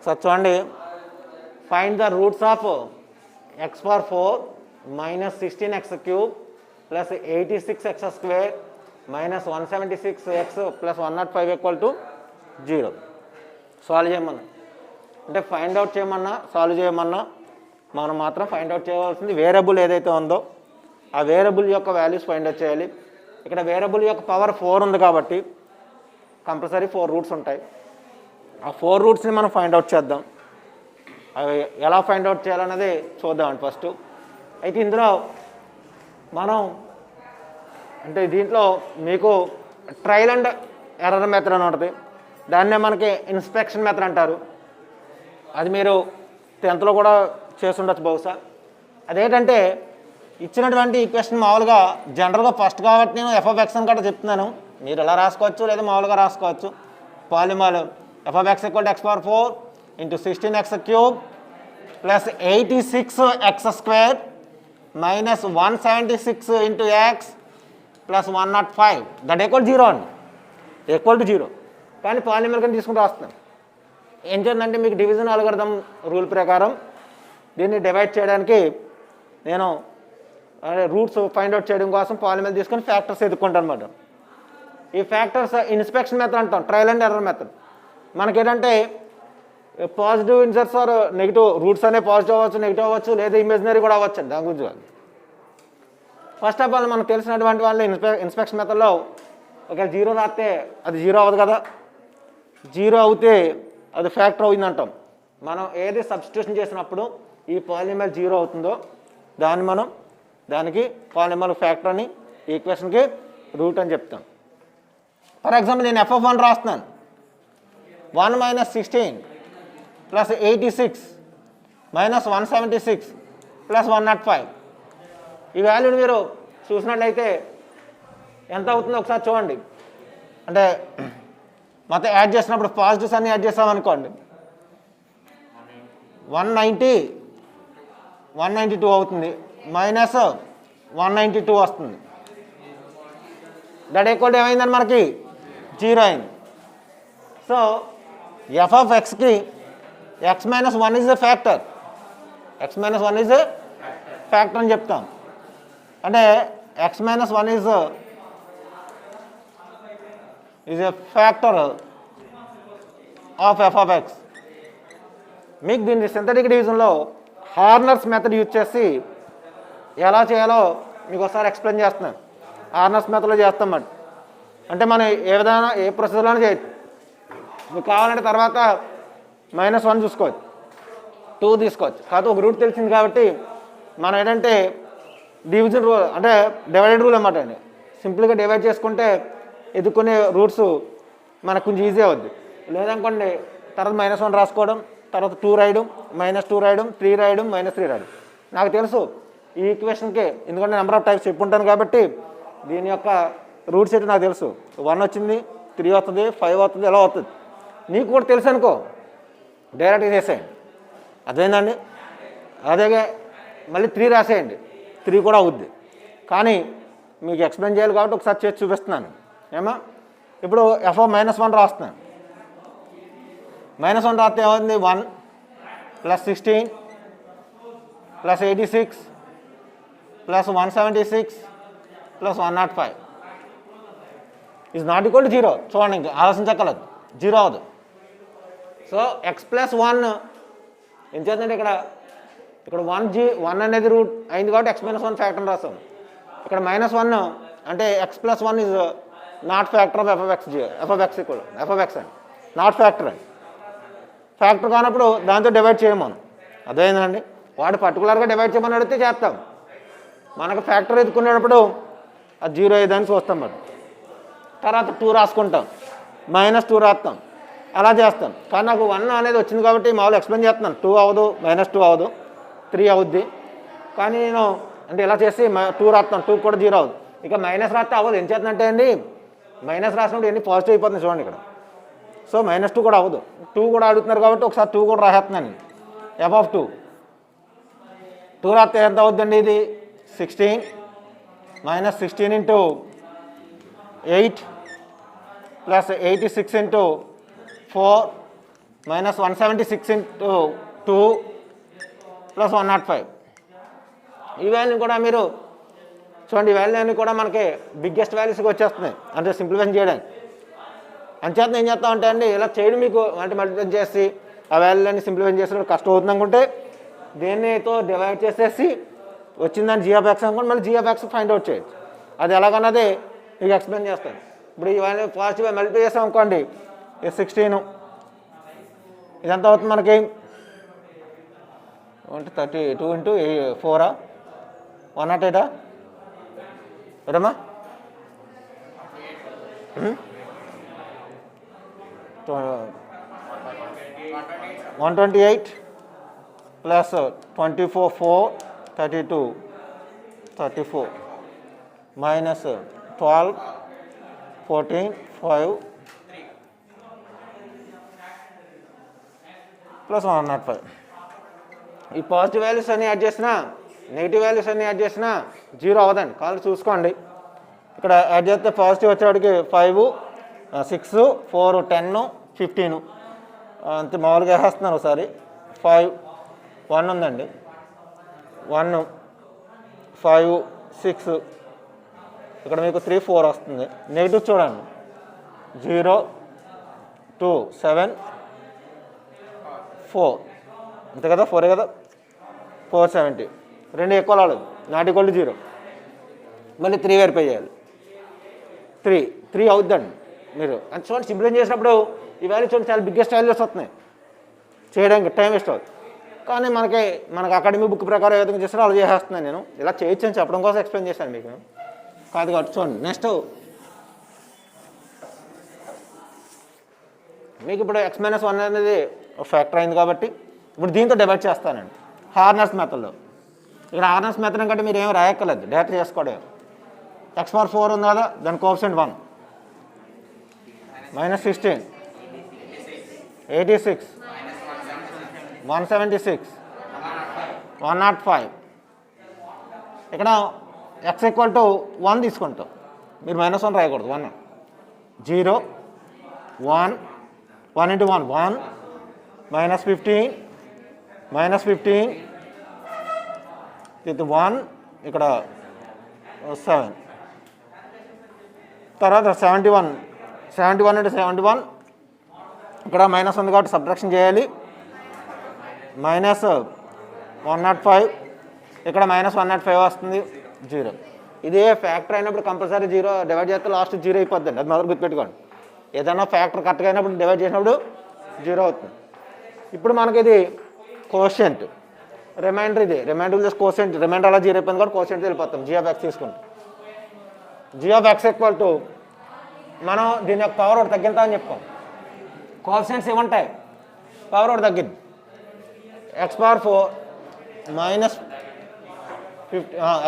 So చూడండి, find the roots of X power 4 minus 16x cube plus 86x square minus 176x plus 105 equal to 0. Solve చేయమన్నా, అంటే find out చేయమన్నా solve చేయమన్నా మనం మాత్రం find out చేయవలసింది వేరియబుల్ ఏదైతే ఉందో ఆ వేరియబుల్ యొక్క వాల్యూస్ ఫైండ్ అవుట్ చేయాలి. ఇక్కడ వేరియబుల్ యొక్క పవర్ 4 ఉంది కాబట్టి కంపల్సరీ 4 రూట్స్ ఉంటాయి. ఆ 4 రూట్స్ని మనం ఫైండ్ అవుట్ చేద్దాం. అవి ఎలా ఫైండ్ అవుట్ చేయాలన్నది చూద్దామండి ఫస్ట్. అయితే ఇందులో మనం అంటే దీంట్లో మీకు ట్రయల్ అండ్ ఎర్రర్ మెథడ్ అని ఉంటుంది. దాన్నే మనకి ఇన్స్పెక్షన్ మెథడ్ అంటారు. అది మీరు 10th కూడా చేసి ఉండొచ్చు బహుశా. అదేంటంటే ఇచ్చినటువంటి ఈక్వేషన్ మామూలుగా జనరల్గా ఫస్ట్ కాబట్టి నేను f(x) అని కూడా చెప్తున్నాను. మీరు ఎలా రాసుకోవచ్చు లేదా మామూలుగా రాసుకోవచ్చు. పాలిమాల్ f(x) = x⁴ into 16x cube plus 86x square minus 176 into x plus 105 that equal 0 అండి, ఈక్వల్ టు 0. కానీ పాలిమర్ కింద తీసుకుంటూ వస్తున్నాను. ఏం చేద్దంటే మీకు డివిజన్ అల్గోరిథం రూల్ ప్రకారం దీన్ని డివైడ్ చేయడానికి నేను రూట్స్ ఫైండ్ అవుట్ చేయడం కోసం పాలిమర్ తీసుకొని ఫ్యాక్టర్స్ ఎదుక్కుంటాను అనమాట. ఈ ఫ్యాక్టర్స్ ఇన్స్పెక్షన్ మెథడ్ అంటాం, ట్రయల్ అండ్ ఎర్రర్ మెథడ్. మనకేంటంటే positive inserts or negative roots అనే పాజిటివ్ అవ్వచ్చు, నెగిటివ్ అవ్వచ్చు, లేదా ఇమేజినరీ కూడా అవ్వచ్చు. దాని గురించి కాదు. ఫస్ట్ ఆఫ్ ఆల్ మనకు తెలిసినటువంటి వాళ్ళు ఇన్స్పెక్షన్ మెథడ్లో ఒకవేళ 0 రాస్తే అది 0 అవ్వదు కదా. 0 అవుతే అది ఫ్యాక్టర్ అవుతుంది అంటాం. మనం ఏది సబ్స్టిట్యూషన్ చేసినప్పుడు ఈ పాలినామియల్ 0 అవుతుందో దాన్ని మనం దానికి పాలినామియల్ ఫ్యాక్టర్ అని ఈక్వేషన్కి రూట్ అని చెప్తాం. ఫర్ ఎగ్జాంపుల్ నేను f(1) రాస్తున్నాను. 1 మైనస్ 16 ప్లస్ 86 మైనస్ 176 ప్లస్ 105. ఈ వాల్యూని మీరు చూసినట్లయితే ఎంత అవుతుందో ఒకసారి చూడండి. అంటే మొత్తం యాడ్ చేసినప్పుడు పాజిటివ్స్ అన్నీ యాడ్ చేసామనుకోండి 192 అవుతుంది, మైనస్ 192 వస్తుంది. దట్ ఈక్వల్ ఏమైందని మనకి 0 అయింది. సో f(x)కి x-1 is a factor, x-1 is a factor అని చెప్తాం. అంటే x-1 is a factor of f(x). మీకు దీన్ని సింథటిక్ డివిజన్లో హార్నర్స్ మెథడ్ యూజ్ చేసి ఎలా చేయాలో మీకు ఒకసారి ఎక్స్ప్లెయిన్ చేస్తున్నాను. హార్నర్స్ మెథడ్లో చేస్తాం అంటే మనం ఏ విధంగా ఏ ప్రొసీజర్లోనే చేయొచ్చు. మీకు కావాలంటే తర్వాత -1 చూసుకోవచ్చు, 2 తీసుకోవచ్చు. కాకపోతే ఒక రూట్ తెలిసింది కాబట్టి మనం ఏంటంటే డివిజన్ రూల్ అంటే డివైడెడ్ రూల్ అన్నమాట అండి. సింపుల్గా డివైడ్ చేసుకుంటే ఎదుర్కొనే రూట్స్ మనకు కొంచెం ఈజీ అవుద్ది. లేదనుకోండి తర్వాత -1 రాసుకోవడం, తర్వాత 2 రాయడం, -2 రాయడం, 3 రాయడం, -3 రాయడం. నాకు తెలుసు ఈ ఈక్వేషన్కి, ఎందుకంటే నెంబర్ ఆఫ్ టైప్స్ చెప్పుంటాను కాబట్టి దీని యొక్క రూట్స్ ఏంటో నాకు తెలుసు. 1 వచ్చింది, 3 వస్తుంది, 5 వస్తుంది, ఎలా అవుతుంది నీకు కూడా తెలుసు అనుకో, డైరెక్ట్గా చేసేయండి. అదేందండి, అదే మళ్ళీ 3 రాసేయండి, 3 కూడా అవుద్ది. కానీ మీకు ఎక్స్ప్లెయిన్ చేయాలి కాబట్టి ఒకసారి చేసి చూపిస్తున్నాను ఏమా. ఇప్పుడు f(-1) రాస్తున్నాను. -1 రాస్తే ఏమవుతుంది, 1 plus 16 plus 86 plus 176 plus 105 is not equal to 0. చూడండి, ఇంకా ఆలోచించక్కర్లేదు, 0 అవ్వదు. సో x+1 ఏం చేద్దంటే ఇక్కడ 1 అనేది రూట్ అయింది కాబట్టి x-1 ఫ్యాక్టర్ రాస్తాం. ఇక్కడ -1 అంటే x+1 is not factor of f(x) అండి, నాట్ ఫ్యాక్టర్ అండి. ఫ్యాక్టర్ కానప్పుడు దాంతో డివైడ్ చేయము మనం. అదేందండి, వాడు పర్టికులర్గా డివైడ్ చేయమని అడిగితే చేస్తాం. మనకు ఫ్యాక్టర్ ఎత్తుకునేటప్పుడు అది 0 అయ్యేదాన్ని చూస్తాం మనం. తర్వాత 2 రాసుకుంటాం, -2 రాస్తాం, అలా చేస్తాం. కానీ నాకు 1 అనేది వచ్చింది కాబట్టి మామూలు ఎక్స్ప్లెయిన్ చేస్తున్నాను. 2 అవ్వదు, -2 అవ్వదు, 3 అవుద్ది. కానీ నేను అంటే ఇలా చేసి 2 రాస్తాను, 2 కూడా 0 అవ్వదు. ఇక మైనస్ రాస్తే అవ్వదు. ఏం చేస్తుందంటే అండి, మైనస్ రాసినప్పుడు ఎన్ని పాజిటివ్ అయిపోతుంది చూడండి ఇక్కడ. సో -2 కూడా అవ్వదు. 2 కూడా అడుగుతున్నారు కాబట్టి ఒకసారి 2 కూడా రాసేస్తున్నాను. f(2) 2 రాస్తే ఎంత అవుద్దండి, ఇది 16 -16 into 8 plus 86 into 4 minus 176 into 2 plus 105. ఈ వాల్యూని కూడా మీరు చూడండి, ఈ వాల్యూని కూడా మనకి బిగ్గెస్ట్ వాల్యూస్కి వచ్చేస్తున్నాయి అంటే సింప్లిఫై చేయడానికి. అంచేత ఏం చేస్తామంటే అండి, ఇలా చేయడం మీకు అంటే మల్టిప్లై చేసి ఆ వాల్యూని సింప్లిఫై చేసినప్పుడు కష్టం అవుతుంది అనుకుంటే దేనితో డివైడ్ చేసేసి వచ్చిందని g of x అనుకోండి, మళ్ళీ g of x find out చేయొచ్చు. అది ఎలాగన్నది మీకు ఎక్స్ప్లెయిన్ చేస్తాను. ఇప్పుడు ఈ వాల్యూ పాజిటివ్ మల్టిప్లై చేస్తాం అనుకోండి, 16 ఇదంతా అవుతుంది మనకి 32 into 4 108 ఏదమ్మా 128 plus 24 4 32 34 minus 12 14 5 plus 105. ఈ పాజిటివ్ వాల్యూస్ అన్నీ యాడ్ చేసినా నెగిటివ్ వాల్యూస్ అన్నీ యాడ్ చేసినా జీరో అవ్వదండి. కాళ్ళు చూసుకోండి, ఇక్కడ యాడ్ చేస్తే పాజిటివ్ వచ్చేవాడికి 5 6 4 10 15 అంతే మామూలుగా వేసేస్తున్నారు. ఒకసారి 5 1 ఉందండి, 1 5 6 ఇక్కడ మీకు 3 4 వస్తుంది. నెగిటివ్ చూడండి 0 2 7 4 అంతే కదా, 4 కదా, 470 రెండు ఎక్కువ రాలేదు, నాట్ ఈక్వల్ టు 0. మళ్ళీ 3 వెరిఫై చేయాలి, 3 అవుద్దండి. మీరు అంటే చూడండి, సింప్లిఫై చేసినప్పుడు ఈ వాల్యూ చూడండి చాలా బిగ్గెస్ట్ వాల్యూస్ వస్తున్నాయి, చేయడానికి టైం వేస్ట్ అవుతుంది. కానీ మనకు అకాడమీ బుక్ ప్రకారం ఏ విధంగా చేస్తారో అలా చేసేస్తున్నాను నేను. ఇలా చేయొచ్చు అని చెప్పడం కోసం ఎక్స్ప్లెయిన్ చేశాను మీకు. కాదు కాబట్టి చూడండి, నెక్స్ట్ మీకు ఇప్పుడు x-1 అనేది ఫ్యాక్టర్ అయింది కాబట్టి ఇప్పుడు దీంతో డివైడ్ చేస్తానండి హార్నర్స్ మెథడ్లో. ఇక్కడ హార్నర్స్ మెథడ్ కంటే మీరు ఏం రాయక్కర్లేదు, డైరెక్ట్ చేసుకోవడం. x⁴ ఉంది కదా, దాని కోఎఫిషియంట్ 1 minus 16 86 176 105. ఇక్కడ x = 1 తీసుకుంటాం, మీరు -1 రాయకూడదు. 1 0 1 1 into 1 1 minus 15 with 1 ఇక్కడ 7 తర్వాత 71 into 71 ఇక్కడ మైనస్ ఉంది కాబట్టి సబ్ట్రాక్షన్ చేయాలి. -105 ఇక్కడ -105 వస్తుంది, 0. ఇదే ఫ్యాక్టర్ అయినప్పుడు కంపల్సరీ 0 డివైడ్ చేస్తే లాస్ట్ 0 అయిపోద్దండి, అది మొదలు గుర్తుపెట్టుకోండి. ఏదైనా ఫ్యాక్టర్ కరెక్ట్గా అయినప్పుడు డివైడ్ చేసినప్పుడు 0 అవుతుంది. ఇప్పుడు మనకి ఇది కోషెంట్, రిమైండర్, ఇది రిమైండర్ ప్లస్ కోషెంట్, రిమైండర్ అలా 0 అయిపోయింది కాబట్టి కోషెంట్ వెళ్ళిపోతాం. g of x తీసుకుంటాం. g of x = మనం దీని యొక్క పవర్ ఒకటి తగ్గిద్దామని చెప్పుకోం. కోఎఫిషియంట్స్ ఇవ్వంటాయి, పవర్ ఒకటి తగ్గింది. x⁴ minus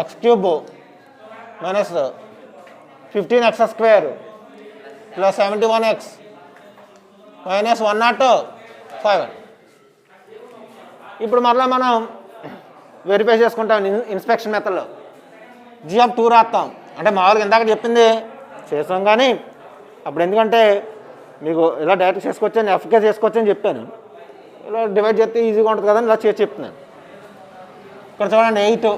x³ minus 15x² plus 71x minus 105. ఇప్పుడు మరలా మనం వెరిఫై చేసుకుంటాం ఇన్స్పెక్షన్ మెథడ్లో. g of 2 రాస్తాం, అంటే మామూలుగా ఇందాక చెప్పింది చేసాం కానీ అప్పుడు ఎందుకంటే మీకు ఇలా డైరెక్ట్ చేసుకోవచ్చని ఎఫ్కే చేసుకోవచ్చని చెప్పాను. ఇలా డివైడ్ చేస్తే ఈజీగా ఉంటుంది కదని ఇలా చేసి చెప్తున్నాను. ఇక్కడ చూడండి 8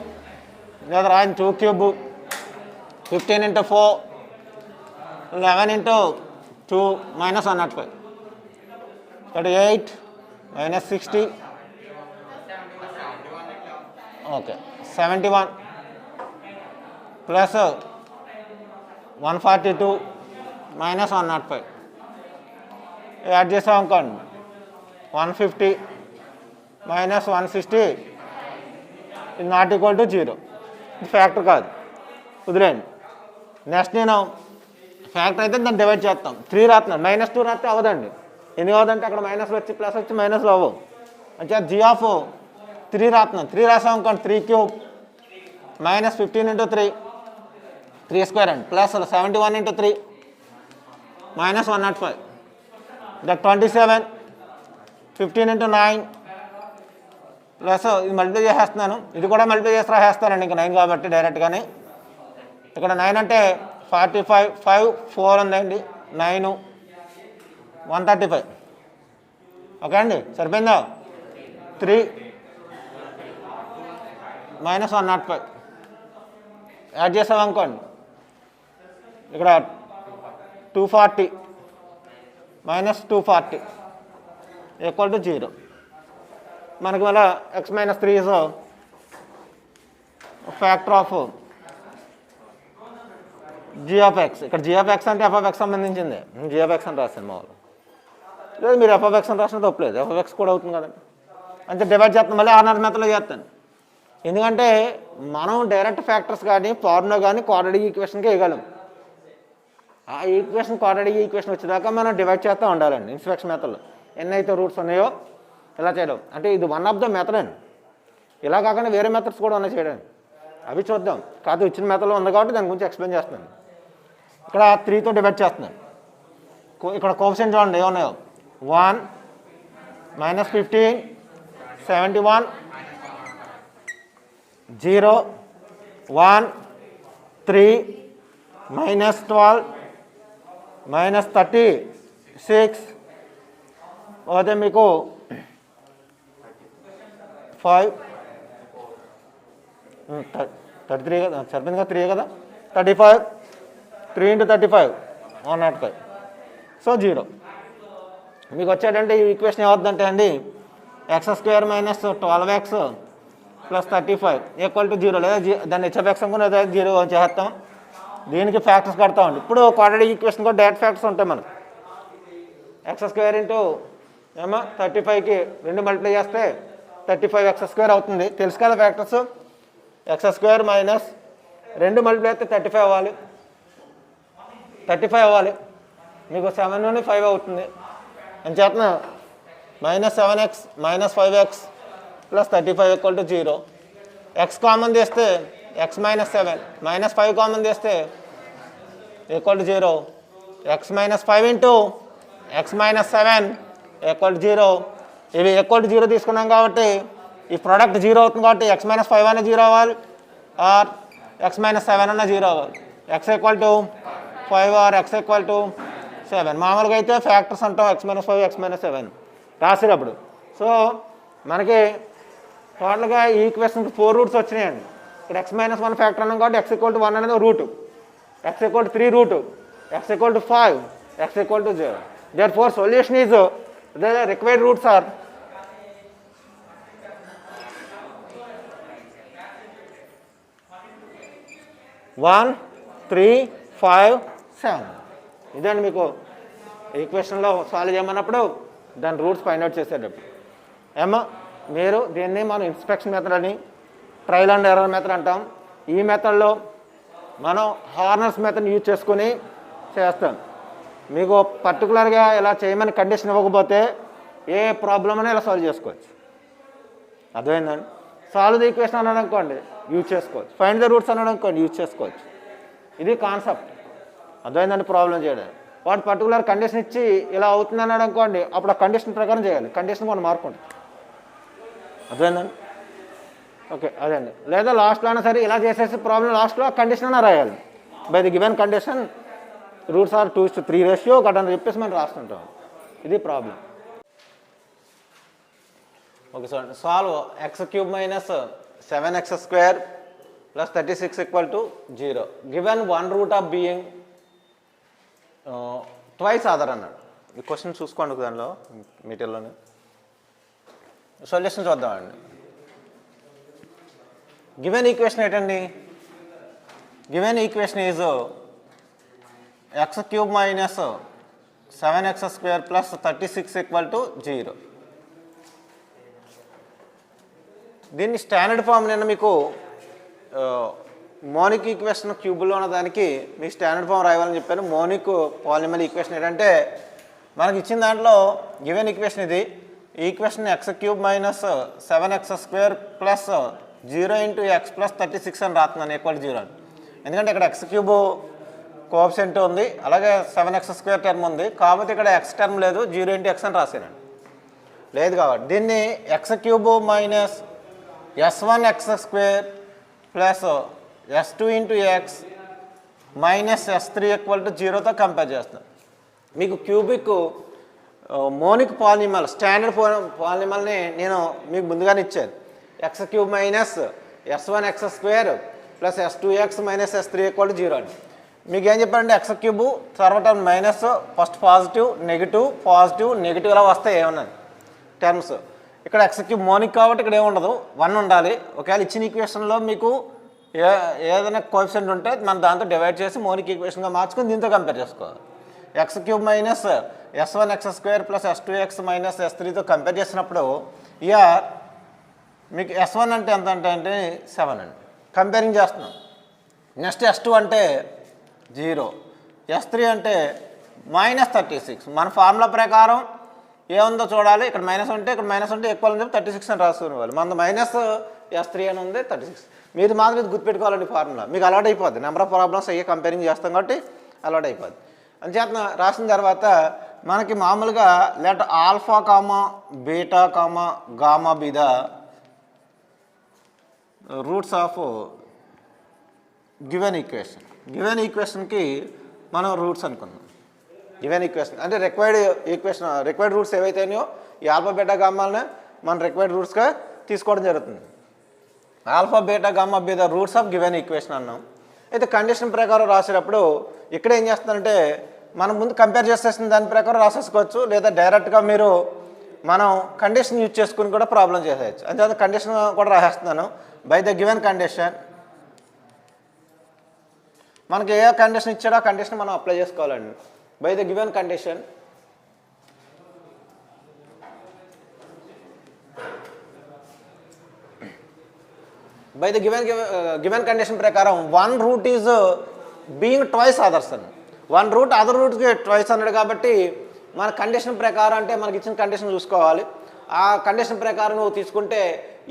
లేదా రాయని 2³ 15 into 4 11 into 2 minus 105. ఇక్కడ 8 minus 60 okay 71 plus 142 minus 105 add చేసాం అనుకోండి 150 minus 160 ఇది నాట్ ఈక్వల్ టు 0. ఇది ఫ్యాక్టర్ కాదు, కుదిరేయండి. నెక్స్ట్ నేను ఫ్యాక్టర్ అయితే దాన్ని డివైడ్ చేస్తాం. 3 రాస్తున్నాను, -2 రాస్తే అవ్వదండి. ఎందుకు అవ్వదంటే అక్కడ మైనస్ వచ్చి ప్లస్ వచ్చి మైనస్లో అవ్వవు. అంటే g of 3 రాస్తున్నాను, 3 రాసాం అనుకోండి 3³ minus 15 into 3 3² అండి plus 71 into 3 minus 105 that 27 15 into 9 plus ఇది మల్టిప్లై చేసేస్తున్నాను. ఇది కూడా మల్టిప్లై చేసి రాసేస్తానండి, ఇంకా 9 కాబట్టి డైరెక్ట్గానే. ఇక్కడ 9 అంటే 45 5 4 ఉందండి, 9 135 ఓకే అండి, సరిపోయిందా? 3 మైనస్ 105 యాడ్ చేసామనుకోండి, ఇక్కడ 240 మైనస్ 240 ఈక్వల్ టు 0. మనకి మళ్ళీ x minus 3 is factor of g of x. ఇక్కడ g ఆఫ్ x అంటే f ఆఫ్ x సంబంధించింది, g ఆఫ్ x అని రాశాను మామూలు. లేదు మీరు f ఆఫ్ x అని రాసిన తప్పలేదు, f ఆఫ్ x కూడా అవుతుంది కదండి. అంటే డివైడ్ చేస్తాను, మళ్ళీ ఆర్నర్ మెథడ్లో చేస్తాను. ఎందుకంటే మనం డైరెక్ట్ ఫ్యాక్టర్స్ కానీ ఫార్ములా కానీ క్వాడ్రాటిక్ ఈక్వేషన్కి వేయగలం. ఆ ఈక్వేషన్ క్వాడ్రాటిక్ ఈక్వేషన్ వచ్చేదాకా మనం డివైడ్ చేస్తూ ఉండాలండి ఇన్స్పెక్షన్ మెథడ్లో. ఎన్నైతే రూట్స్ ఉన్నాయో ఇలా చేయడం, అంటే ఇది వన్ ఆఫ్ ద మెథడ్ అండి. ఇలా కాకుండా వేరే మెథడ్స్ కూడా ఉన్నాయి చేయడానికి, అవి చూద్దాం. కాదు ఇచ్చిన మెథడ్లో ఉంది కాబట్టి దాని గురించి ఎక్స్ప్లెయిన్ చేస్తున్నాను. ఇక్కడ 3తో డివైడ్ చేస్తున్నాను. ఇక్కడ కోఎఫిషియంట్ చూడండి ఏమున్నాయో, 1 మైనస్ 15 71 0 1 3 మైనస్ 12 మైనస్ 36 అదే మీకు 5 33 కదా, సరిపోయింది కదా, 3 కదా, 35 3 into 35 105. సో 0. మీకు వచ్చేటంటే ఈ ఈక్వేషన్ ఏమవుతుందంటే అండి, x² minus 12x plus 35 equal to 0. లేదా దాన్ని హెచ్ఎఫ్ఎక్స్ అనుకుని 0 చేస్తాం. దీనికి ఫ్యాక్టర్స్ కడతామండి. ఇప్పుడు క్వాడ్రాటిక్ ఈక్వేషన్ కూడా డైరెక్ట్ ఫ్యాక్టర్స్ ఉంటాయి మనకు. x² ఇంటూ ఏమో 35కి 2 మల్టిప్లై చేస్తే 35x² అవుతుంది, తెలుసు కదా ఫ్యాక్టర్స్. x² మైనస్ 2 మల్టిప్లై అయితే 35 అవ్వాలి, 35 అవ్వాలి. మీకు 7 నుండి 5 అవుతుంది అని చేతన minus 7x minus 5x plus 35 equal to 0. x common తీస్తే x మైనస్ 7 మైనస్ 5 కామన్ తీస్తే equal to 0. x minus 5 into x minus 7 equal to 0. ఇవి ఈక్వల్ టు 0 తీసుకున్నాం కాబట్టి ఈ ప్రోడక్ట్ 0 అవుతుంది కాబట్టి x మైనస్ 5 అన్న 0 అవ్వాలి, ఆర్ x మైనస్ 7 అన్న 0 అవ్వాలి. x equal to 5 or x equal to 7. మామూలుగా అయితే ఫ్యాక్టర్స్ అంటాం x మైనస్ 5 x మైనస్ 7 రాసేటప్పుడు. సో మనకి టోటల్గా ఈ ఈక్వేషన్కి 4 రూట్స్ వచ్చినాయండి. ఇక్కడ x మైనస్ 1 ఫ్యాక్టర్ అన్నాం కాబట్టి x ఈక్వల్ టు 1 అనేది root, x equal to 3 root, x equal to 5, x equal to 0. Therefore solution is the required roots are 1 3 5 7. ఇదండి మీకు ఈక్వేషన్లో సాల్వ్ చేయమన్నప్పుడు దాని రూట్స్ ఫైండ్ అవుట్ చేసేటప్పుడు. ఏమో మీరు దీన్ని మనం ఇన్స్పెక్షన్ మెథడ్ అని ట్రయల్ అండ్ ఎర్రర్ మెథడ్ అంటాం. ఈ మెథడ్లో మనం హార్నర్స్ మెథడ్ యూజ్ చేసుకుని చేస్తాం. మీకు పర్టికులర్గా ఇలా చేయమని కండిషన్ ఇవ్వకపోతే ఏ ప్రాబ్లమ్ అయినా ఇలా సాల్వ్ చేసుకోవచ్చు. అర్థమైందండి. సాల్వ్ ది ఈక్వేషన్ అన్నాడు అనుకోండి యూజ్ చేసుకోవచ్చు, ఫైండ్ ద రూట్స్ అన్నాడు అనుకోండి యూజ్ చేసుకోవచ్చు. ఇది కాన్సెప్ట్. అర్థమైందండి. ప్రాబ్లం చేయడానికి వాటి పర్టికులర్ కండిషన్ ఇచ్చి ఇలా అవుతుంది అన్నాడు అనుకోండి, అప్పుడు ఆ కండిషన్ ప్రకారం చేయాలి. కండిషన్ మనం మార్క్ ఉంటుంది. అర్థమైందండి. ఓకే అదే అండి. లేదా లాస్ట్లో అయినా సరే ఇలా చేసేసి ప్రాబ్లం లాస్ట్లో ఆ కండిషన్ అయినా రాయాలి. By the given condition roots are 2:3 ratio గట్రా చెప్పేసి మనం రాస్తుంటాం. ఇది problem. Okay sir, solve x³ minus 7x² plus 36 equal to 0. Given 1 root of being twice other అన్నాడు. ఈ క్వశ్చన్ చూసుకోండి దానిలో మీటర్లోనే. సొల్యూషన్ చూద్దామండి. గివెన్ ఈక్వేషన్ ఏంటండి? Given equation is x³ minus 7x² plus 36 equal to 0. దీన్ని స్టాండర్డ్ ఫామ్ నేను మీకు మోనిక్ ఈక్వేషన్ క్యూబుల్లో ఉన్న దానికి మీకు స్టాండర్డ్ ఫామ్ రాయాలని చెప్పాను. మోనిక్ పాలిమల్ ఈక్వేషన్ ఏంటంటే మనకి ఇచ్చిన దాంట్లో గివెన్ ఈక్వేషన్ ఇది. ఈ equation x³ minus 7x² plus 0 into x plus 36 అని రాస్తున్నాను ఈక్వల్ 0 అని. ఎందుకంటే ఇక్కడ x³ కోఎఫిషియంట్ ఉంది, అలాగే 7x² టర్మ్ ఉంది. కాకపోతే ఇక్కడ x టర్మ్ లేదు, 0 ఇంటూ x అని రాసానండి. లేదు కాబట్టి దీన్ని x³ minus s1x² plus s2 into x minus s3 equal to 0తో కంపేర్ చేస్తాం. మీకు క్యూబిక్ మోనిక్ పాలినిమల్ స్టాండర్డ్ పాలినిమల్ని నేను మీకు ముందుగానే ఇచ్చాను. x³ minus s1x² plus s2x minus s3 = 0 అండి. మీకు ఏం చెప్పారంటే x³ తర్వాత మైనస్ ఫస్ట్ పాజిటివ్ నెగిటివ్ ఇలా వస్తాయి ఏమన్నా టర్మ్స్. ఇక్కడ x³ మోనిక్ కాబట్టి ఇక్కడ ఏముండదు 1 ఉండాలి. ఒకవేళ ఇచ్చిన ఈక్వేషన్లో మీకు ఏదైనా కోఎఫిషియంట్ ఉంటే మనం దాంతో డివైడ్ చేసి మోనిక్ ఈక్వేషన్గా మార్చుకొని దీంతో కంపేర్ చేసుకోవాలి. x³ minus s1x² plus s2x minus s3తో కంపేర్ చేసినప్పుడు ఇయర్ మీకు s1 అంటే ఎంత అంటే 7 అండి, కంపేరింగ్ చేస్తున్నాం. నెక్స్ట్ s2 అంటే 0, s3 అంటే -36. మన ఫార్ములా ప్రకారం ఏముందో చూడాలి. ఇక్కడ మైనస్ ఉంటే ఎక్కువ అని చెప్పి 36 అని రాసుకునేవాళ్ళు. మన మైనస్ s3 అని ఉంది 36. మీరు మాత్రం ఇది గుర్తుపెట్టుకోవాలండి ఫార్ములా. మీకు అలవాటు అయిపోద్ది. నెంబర్ ఆఫ్ ప్రాబ్లమ్స్ అయ్యే కంపేరింగ్ చేస్తాం కాబట్టి అలవాటు అయిపోద్ది. అంచేత రాసిన తర్వాత మనకి మామూలుగా let alpha comma beta comma gamma be the roots of given ఈక్వేషన్కి మనం రూట్స్ అనుకున్నాం. గివెన్ ఈక్వేషన్ అంటే రిక్వైర్డ్ రూట్స్ ఏవైతేనో ఈ ఆల్ఫా బీటా గామాలని మనం రిక్వైర్డ్ రూట్స్గా తీసుకోవడం జరుగుతుంది. Alpha beta gamma be the roots of given equation అన్నాం. అయితే కండిషన్ ప్రకారం రాసేటప్పుడు ఇక్కడ ఏం చేస్తానంటే మనం ముందు కంపేర్ చేసేసిన దాని ప్రకారం రాసేసుకోవచ్చు, లేదా డైరెక్ట్గా మీరు మనం కండిషన్ యూజ్ చేసుకుని కూడా ప్రాబ్లం చేసేయచ్చు. అంతే కండిషన్ కూడా రాసేస్తున్నాను. బై ద గివెన్ కండిషన్ మనకి ఏ కండిషన్ ఇచ్చాడో ఆ కండిషన్ మనం అప్లై చేసుకోవాలండి. By the given condition by the given condition ప్రకారం one root is being twice others అని. వన్ రూట్ అదర్ రూట్కి ట్వైస్ అన్నాడు కాబట్టి మన కండిషన్ ప్రకారం అంటే మనకి ఇచ్చిన కండిషన్ చూసుకోవాలి. ఆ కండిషన్ ప్రకారం నువ్వు తీసుకుంటే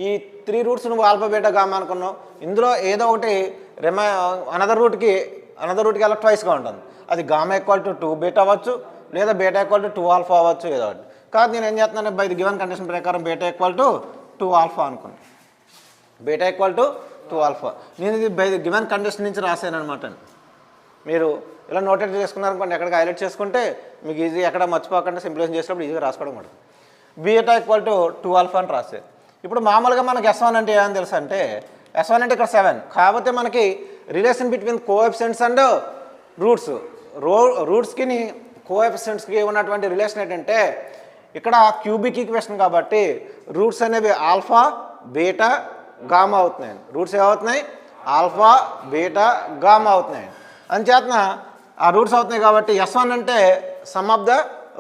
ఈ 3 రూట్స్ నువ్వు ఆల్ఫా బీటా గామా అనుకున్నావు. ఇందులో ఏదో ఒకటి అనదర్ రూట్కి అలా ట్వైస్గా ఉంటుంది. అది గామా = 2 బీటా అవ్వచ్చు, లేదా బీటా = 2 ఆల్ఫా అవ్వచ్చు, ఏదో ఒకటి. కాబట్టి నేను ఏం చేస్తున్నాను బై ది గివెన్ కండిషన్ ప్రకారం బీటా = 2 ఆల్ఫా అనుకున్నాను. బీటా = 2 ఆల్ఫా నేను ఇది బై ది గివెన్ కండిషన్ నుంచి రాశాను అనమాట. మీరు ఇలా నోటెడ్ చేసుకున్నారనుకోండి, ఎక్కడికి హైలైట్ చేసుకుంటే మీకు ఈజీ ఎక్కడ మర్చిపోకుండా సింప్లిఫికేషన్ చేసినప్పుడు ఈజీగా రాసుకోవడం ఉంటుంది. బీటా = 2 ఆల్ఫా అని రాశారు. ఇప్పుడు మామూలుగా మనకి s1 అంటే ఏమని తెలుసు అంటే s1 అంటే ఇక్కడ 7. కాకపోతే మనకి రిలేషన్ బిట్వీన్ కోఎఫిషియెంట్స్ అండ్ రూట్స్కి కోఎఫిషియెంట్స్కి ఉన్నటువంటి రిలేషన్ ఏంటంటే ఇక్కడ క్యూబిక్ ఈక్వేషన్ కాబట్టి రూట్స్ అనేవి ఆల్ఫా బీటా గామా అవుతున్నాయి. రూట్స్ ఏమవుతున్నాయి? ఆల్ఫా బీటా గామా అవుతున్నాయి. అంచేతన ఆ రూట్స్ అవుతున్నాయి కాబట్టి s1 అంటే సమ్ ఆఫ్ ద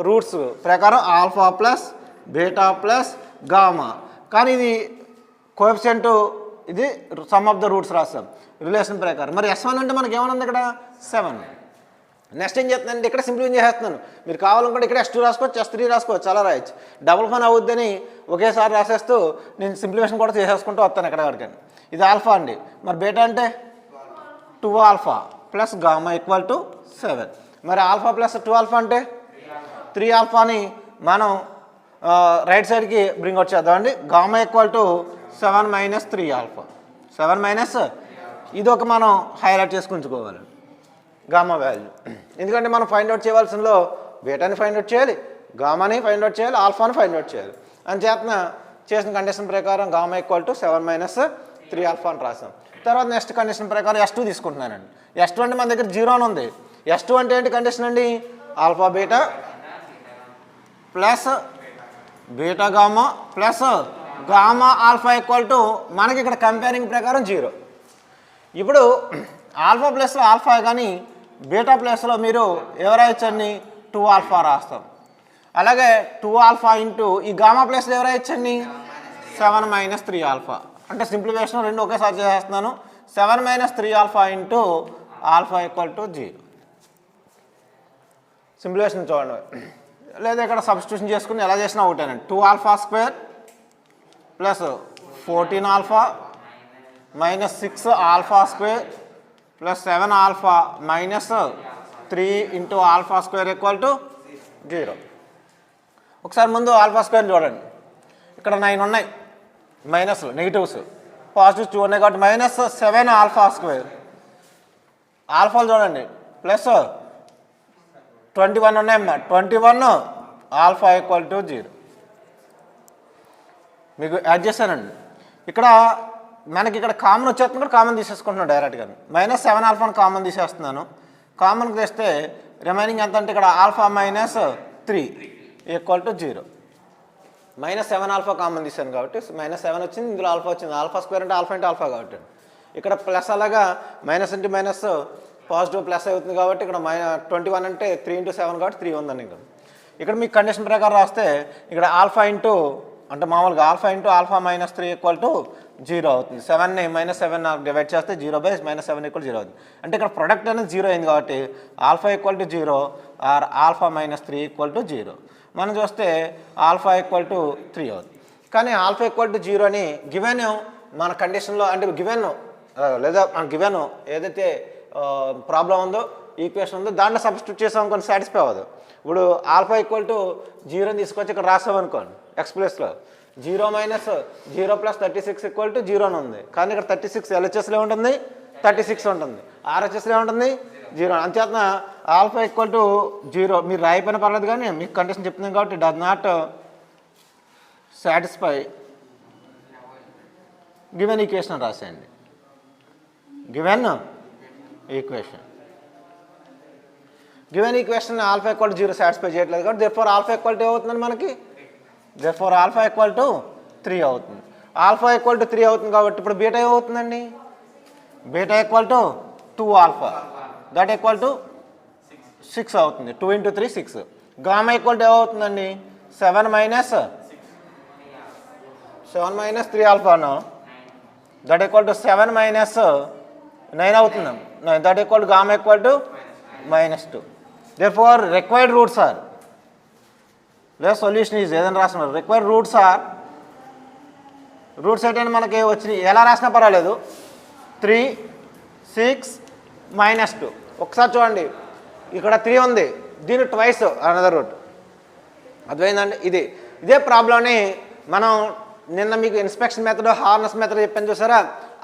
రూట్స్ ప్రకారం alpha plus beta plus gamma. కానీ ఇది కోఎఫిషియంట్, ఇది సమ్ ఆఫ్ ద రూట్స్ రాస్తాం రిలేషన్ ప్రకారం. మరి s1 అంటే మనకి ఏమన్నా ఇక్కడ 7. నెక్స్ట్ ఏం చేస్తున్నానంటే ఇక్కడ సింప్లిఫై చేస్తున్నాను. మీరు కావాలనుకుంటే ఇక్కడ s2 రాసుకోవచ్చు, s3 రాసుకోవచ్చు, చాలా రాయొచ్చు. డబుల్ ఫన్ అవుద్దని ఒకేసారి రాసేస్తూ నేను సింప్లిఫికేషన్ కూడా చేసేసుకుంటూ వస్తాను ఎక్కడికని. ఇది ఆల్ఫా అండి. మరి బీటా అంటే 2 ఆల్ఫా ప్లస్ గామా = 7. మరి ఆల్ఫా ప్లస్ 2 ఆల్ఫా అంటే 3 ఆల్ఫాని మనం రైట్ సైడ్కి బ్రింగ్ అవుట్ చేద్దామండి. Gamma = 7 minus 3 alpha. 7 మైనస్ ఇది ఒక మనం హైలైట్ చేసుకుని ఉంచుకోవాలి గామా వాల్యూ. ఎందుకంటే మనం ఫైండ్ అవుట్ చేయవలసినలో బీటాని ఫైండ్ అవుట్ చేయాలి, గామాని ఫైండ్ అవుట్ చేయాలి, ఆల్ఫాని ఫైండ్ అవుట్ చేయాలి. అంచేతన చేసిన కండిషన్ ప్రకారం గామా = 7 మైనస్ 3 ఆల్ఫా అని రాసాం. తర్వాత నెక్స్ట్ కండిషన్ ప్రకారం s2 తీసుకుంటున్నానండి. s2 అంటే మన దగ్గర 0 అని ఉంది. s2 అంటే ఏంటి కండిషన్ అండి? Alpha beta plus beta gamma plus gamma alpha = మనకి ఇక్కడ కంపేరింగ్ ప్రకారం 0. ఇప్పుడు ఆల్ఫా ప్లస్లో ఆల్ఫా కానీ బీటా ప్లస్లో మీరు ఎవరైచ్చండి 2 ఆల్ఫా రాస్తాం. అలాగే 2 ఆల్ఫా ఇంటూ ఈ గామా ప్లస్లో ఎవరైచ్చండి 7 మైనస్ 3 ఆల్ఫా. అంటే సింప్లిఫికేషన్ రెండు ఒకేసారి చేస్తున్నాను. 7 minus 3 alpha into alpha = 0. Simplification చూడండి. లేదా ఇక్కడ సబ్స్టిట్యూషన్ చేసుకుని ఎలా చేసినా ఒకటేనండి. 2 alpha square plus 14 alpha minus 6 alpha square plus 7 alpha minus 3 into alpha square = 0. ఒకసారి ముందు ఆల్ఫా స్క్వేర్ చూడండి. ఇక్కడ 9 ఉన్నాయి మైనస్లు, నెగిటివ్స్. పాజిటివ్స్ 2 ఉన్నాయి కాబట్టి మైనస్ 7 ఆల్ఫా స్క్వేర్. ఆల్ఫాలు చూడండి ప్లస్ 21 ఉన్నాయమ్మా. 21 ఆల్ఫా ఈక్వల్ టు 0 మీకు యాడ్ చేశానండి. ఇక్కడ మనకి ఇక్కడ కామన్ వచ్చేస్తుంది కూడా కామన్ తీసేసుకుంటున్నాను డైరెక్ట్గా. -7 ఆల్ఫాను కామన్ తీసేస్తున్నాను. కామన్కి తెస్తే రిమైనింగ్ ఎంత అంటే ఇక్కడ alpha -3 equal to 0. -7 alpha common తీసాను కాబట్టి -7 వచ్చింది, ఇందులో ఆల్ఫా వచ్చింది. ఆల్ఫా స్క్వేర్ అంటే ఆల్ఫా కాబట్టి ఇక్కడ ప్లస్ అలాగా minus into minus positive plus అవుతుంది కాబట్టి ఇక్కడ 21 అంటే 3 × 7 కాబట్టి 3 ఉందండి. ఇక్కడ మీకు కండిషన్ ప్రకారం రాస్తే ఇక్కడ ఆల్ఫా ఇంటూ అంటే మామూలుగా alpha into alpha -3 equal to 0 అవుతుంది. 7ని -7 డివైడ్ చేస్తే 0/-7 ఈక్వల్ 0 అవుతుంది. అంటే ఇక్కడ ప్రొడక్ట్ అనేది 0 అయింది కాబట్టి alpha equal to 0 or alpha -3 equal to 0. మనం చూస్తే ఆల్ఫా ఈక్వల్ టు 3 అవుతుంది. కానీ ఆల్ఫా ఈక్వల్ టు 0 అని గివెన్ మన కండిషన్లో అంటే గివెన్ లేదా గివెన్ ఏదైతే ప్రాబ్లం ఉందో ఈక్వేషన్ ఉందో దాంట్లో సబ్స్టిట్యూట్ చేసాం కొన్ని సాటిస్ఫై అవ్వదు. ఇప్పుడు ఆల్ఫా ఈక్వల్ టు 0 తీసుకొచ్చి ఇక్కడ రాసామనుకోండి ఎక్స్ ప్లస్లో 0 - 0 + 36 ఈక్వల్ టు 0 అని ఉంది. కానీ ఇక్కడ 36 ఎల్హెచ్ఎస్లో ఉంటుంది, 36 ఉంటుంది, ఆర్హెచ్ఎస్లో ఉంటుంది 0. అంచేతన ఆల్ఫా ఈక్వల్ టు 0 మీరు రాయిపోయిన పర్లేదు కానీ మీకు కండిషన్ చెప్తున్నాం కాబట్టి does not satisfy given equation రాసేయండి. Given equation alpha equal to 0 satisfy చేయట్లేదు కాబట్టి దేర్ఫోర్ ఆల్ఫా ఈక్వల్ టు అవుతుందండి మనకి. దేర్ఫోర్ ఆల్ఫా ఈక్వల్ టు 3 అవుతుంది. ఆల్ఫా ఈక్వల్ టు 3 అవుతుంది కాబట్టి ఇప్పుడు బీటా ఏమవుతుందండి? Beta equal to 2 alpha that equal to 6 అవుతుంది. 2 × 3 6. గామా ఈక్వల్ టు ఏమవుతుందండి? 7 - 3 ఆల్ఫాను దట్ ఈక్వల్ టు 7 - 9 అవుతుంది. That equal to gamma equal to -2. Therefore required roots are లేదా సొల్యూషన్ ఈజ్ ఏదైనా రాస్తున్నారు. రిక్వైర్డ్ రూట్స్ ఆర్ రూట్స్ ఏంటంటే మనకి వచ్చినాయి ఎలా రాసినా పర్వాలేదు. 3, 6, -2. ఒకసారి చూడండి ఇక్కడ 3 ఉంది, దీని ట్వైస్ అనదర్ రూట్. అర్థమైందండి? ఇదే ప్రాబ్లంని మనం నిన్న మీకు ఇన్స్పెక్షన్ మెథడ్ హార్నెస్ మెథడ్ చెప్పాను చూసారా,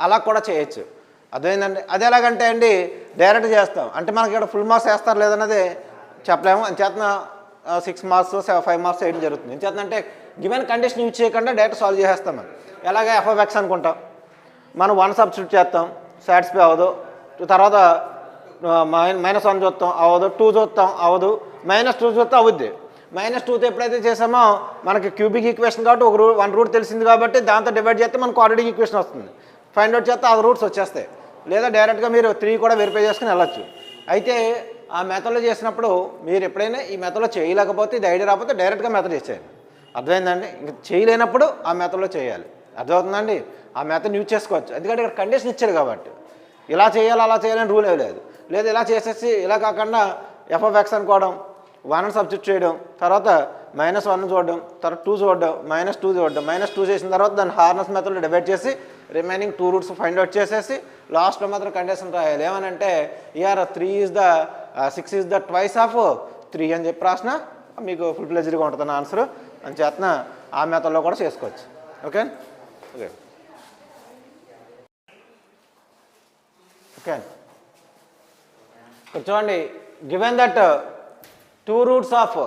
అలా కూడా చేయొచ్చు. అర్థమైందండి? అది ఎలాగంటే అండి డైరెక్ట్ చేస్తాం అంటే మనకి ఇక్కడ ఫుల్ మార్క్స్ వేస్తారు లేదన్నది చెప్పలేము. అంచేతన 6 మార్క్స్ 5 మార్క్స్ వేయడం జరుగుతుంది. ఎంచేతంటే గివెన్ కండిషన్ యూజ్ చేయకుండా డైరెక్ట్ సాల్వ్ చేసేస్తాం. మనం ఎలాగే f(x) అనుకుంటాం, మనం 1 సబ్స్టిట్యూట్ చేస్తాం సాటిస్ఫై అవ్వదు, తర్వాత -1 చూస్తాం అవ్వదు, 2 చూస్తాం అవ్వదు, -2 చూస్తాం అవుద్ది. -2తో ఎప్పుడైతే చేసామో మనకి క్యూబిక్ ఈక్వేషన్ కాబట్టి 1 రూట్ తెలిసింది కాబట్టి దాంతో డివైడ్ చేస్తే మనకు క్వాడ్రాటిక్ ఈక్వేషన్ వస్తుంది. ఫైండ్ అవుట్ చేస్తే ఆ రూట్స్ వచ్చేస్తాయి. లేదా డైరెక్ట్గా మీరు 3 కూడా వెరిఫై చేసుకుని వెళ్ళచ్చు. అయితే ఆ మెథడ్లో చేసినప్పుడు మీరు ఎప్పుడైనా ఈ మెథడ్లో చేయలేకపోతే ఇది ఐడియా రాకపోతే డైరెక్ట్గా మెథడ్ చేసేయండి. అర్థమైందండి? ఇంక చేయలేనప్పుడు ఆ మెథడ్లో చేయాలి. అర్థమవుతుందండి? ఆ మెథడ్ యూజ్ చేసుకోవచ్చు. ఎందుకంటే ఇక్కడ కండిషన్ ఇచ్చారు కాబట్టి ఇలా చేయాలి అలా చేయాలని రూల్ ఏమి లేదు. లేదా ఇలా చేసేసి ఇలా కాకుండా f(x) అనుకోవడం, 1 సబ్స్టిట్యూట్ చేయడం, తర్వాత -1 చూడడం, తర్వాత 2 చూడడం, -2 చూడడం, -2 చేసిన తర్వాత దాన్ని హార్నెస్ మెథడ్లో డివైడ్ చేసి రిమైనింగ్ 2 రూట్స్ ఫైండ్ అవుట్ చేసేసి లాస్ట్లో మాత్రం కండిషన్ రాయాలి. ఏమనంటే year 6 is the twice of 3 అని చెప్పి రాసిన మీకు ఫుల్ ప్లెజర్గా ఉంటుంది ఆన్సర్. అని చేతన ఆ మెథడ్లో కూడా చేసుకోవచ్చు. ఓకే ఓకే ఓకే చూడండి. Given that 2 roots of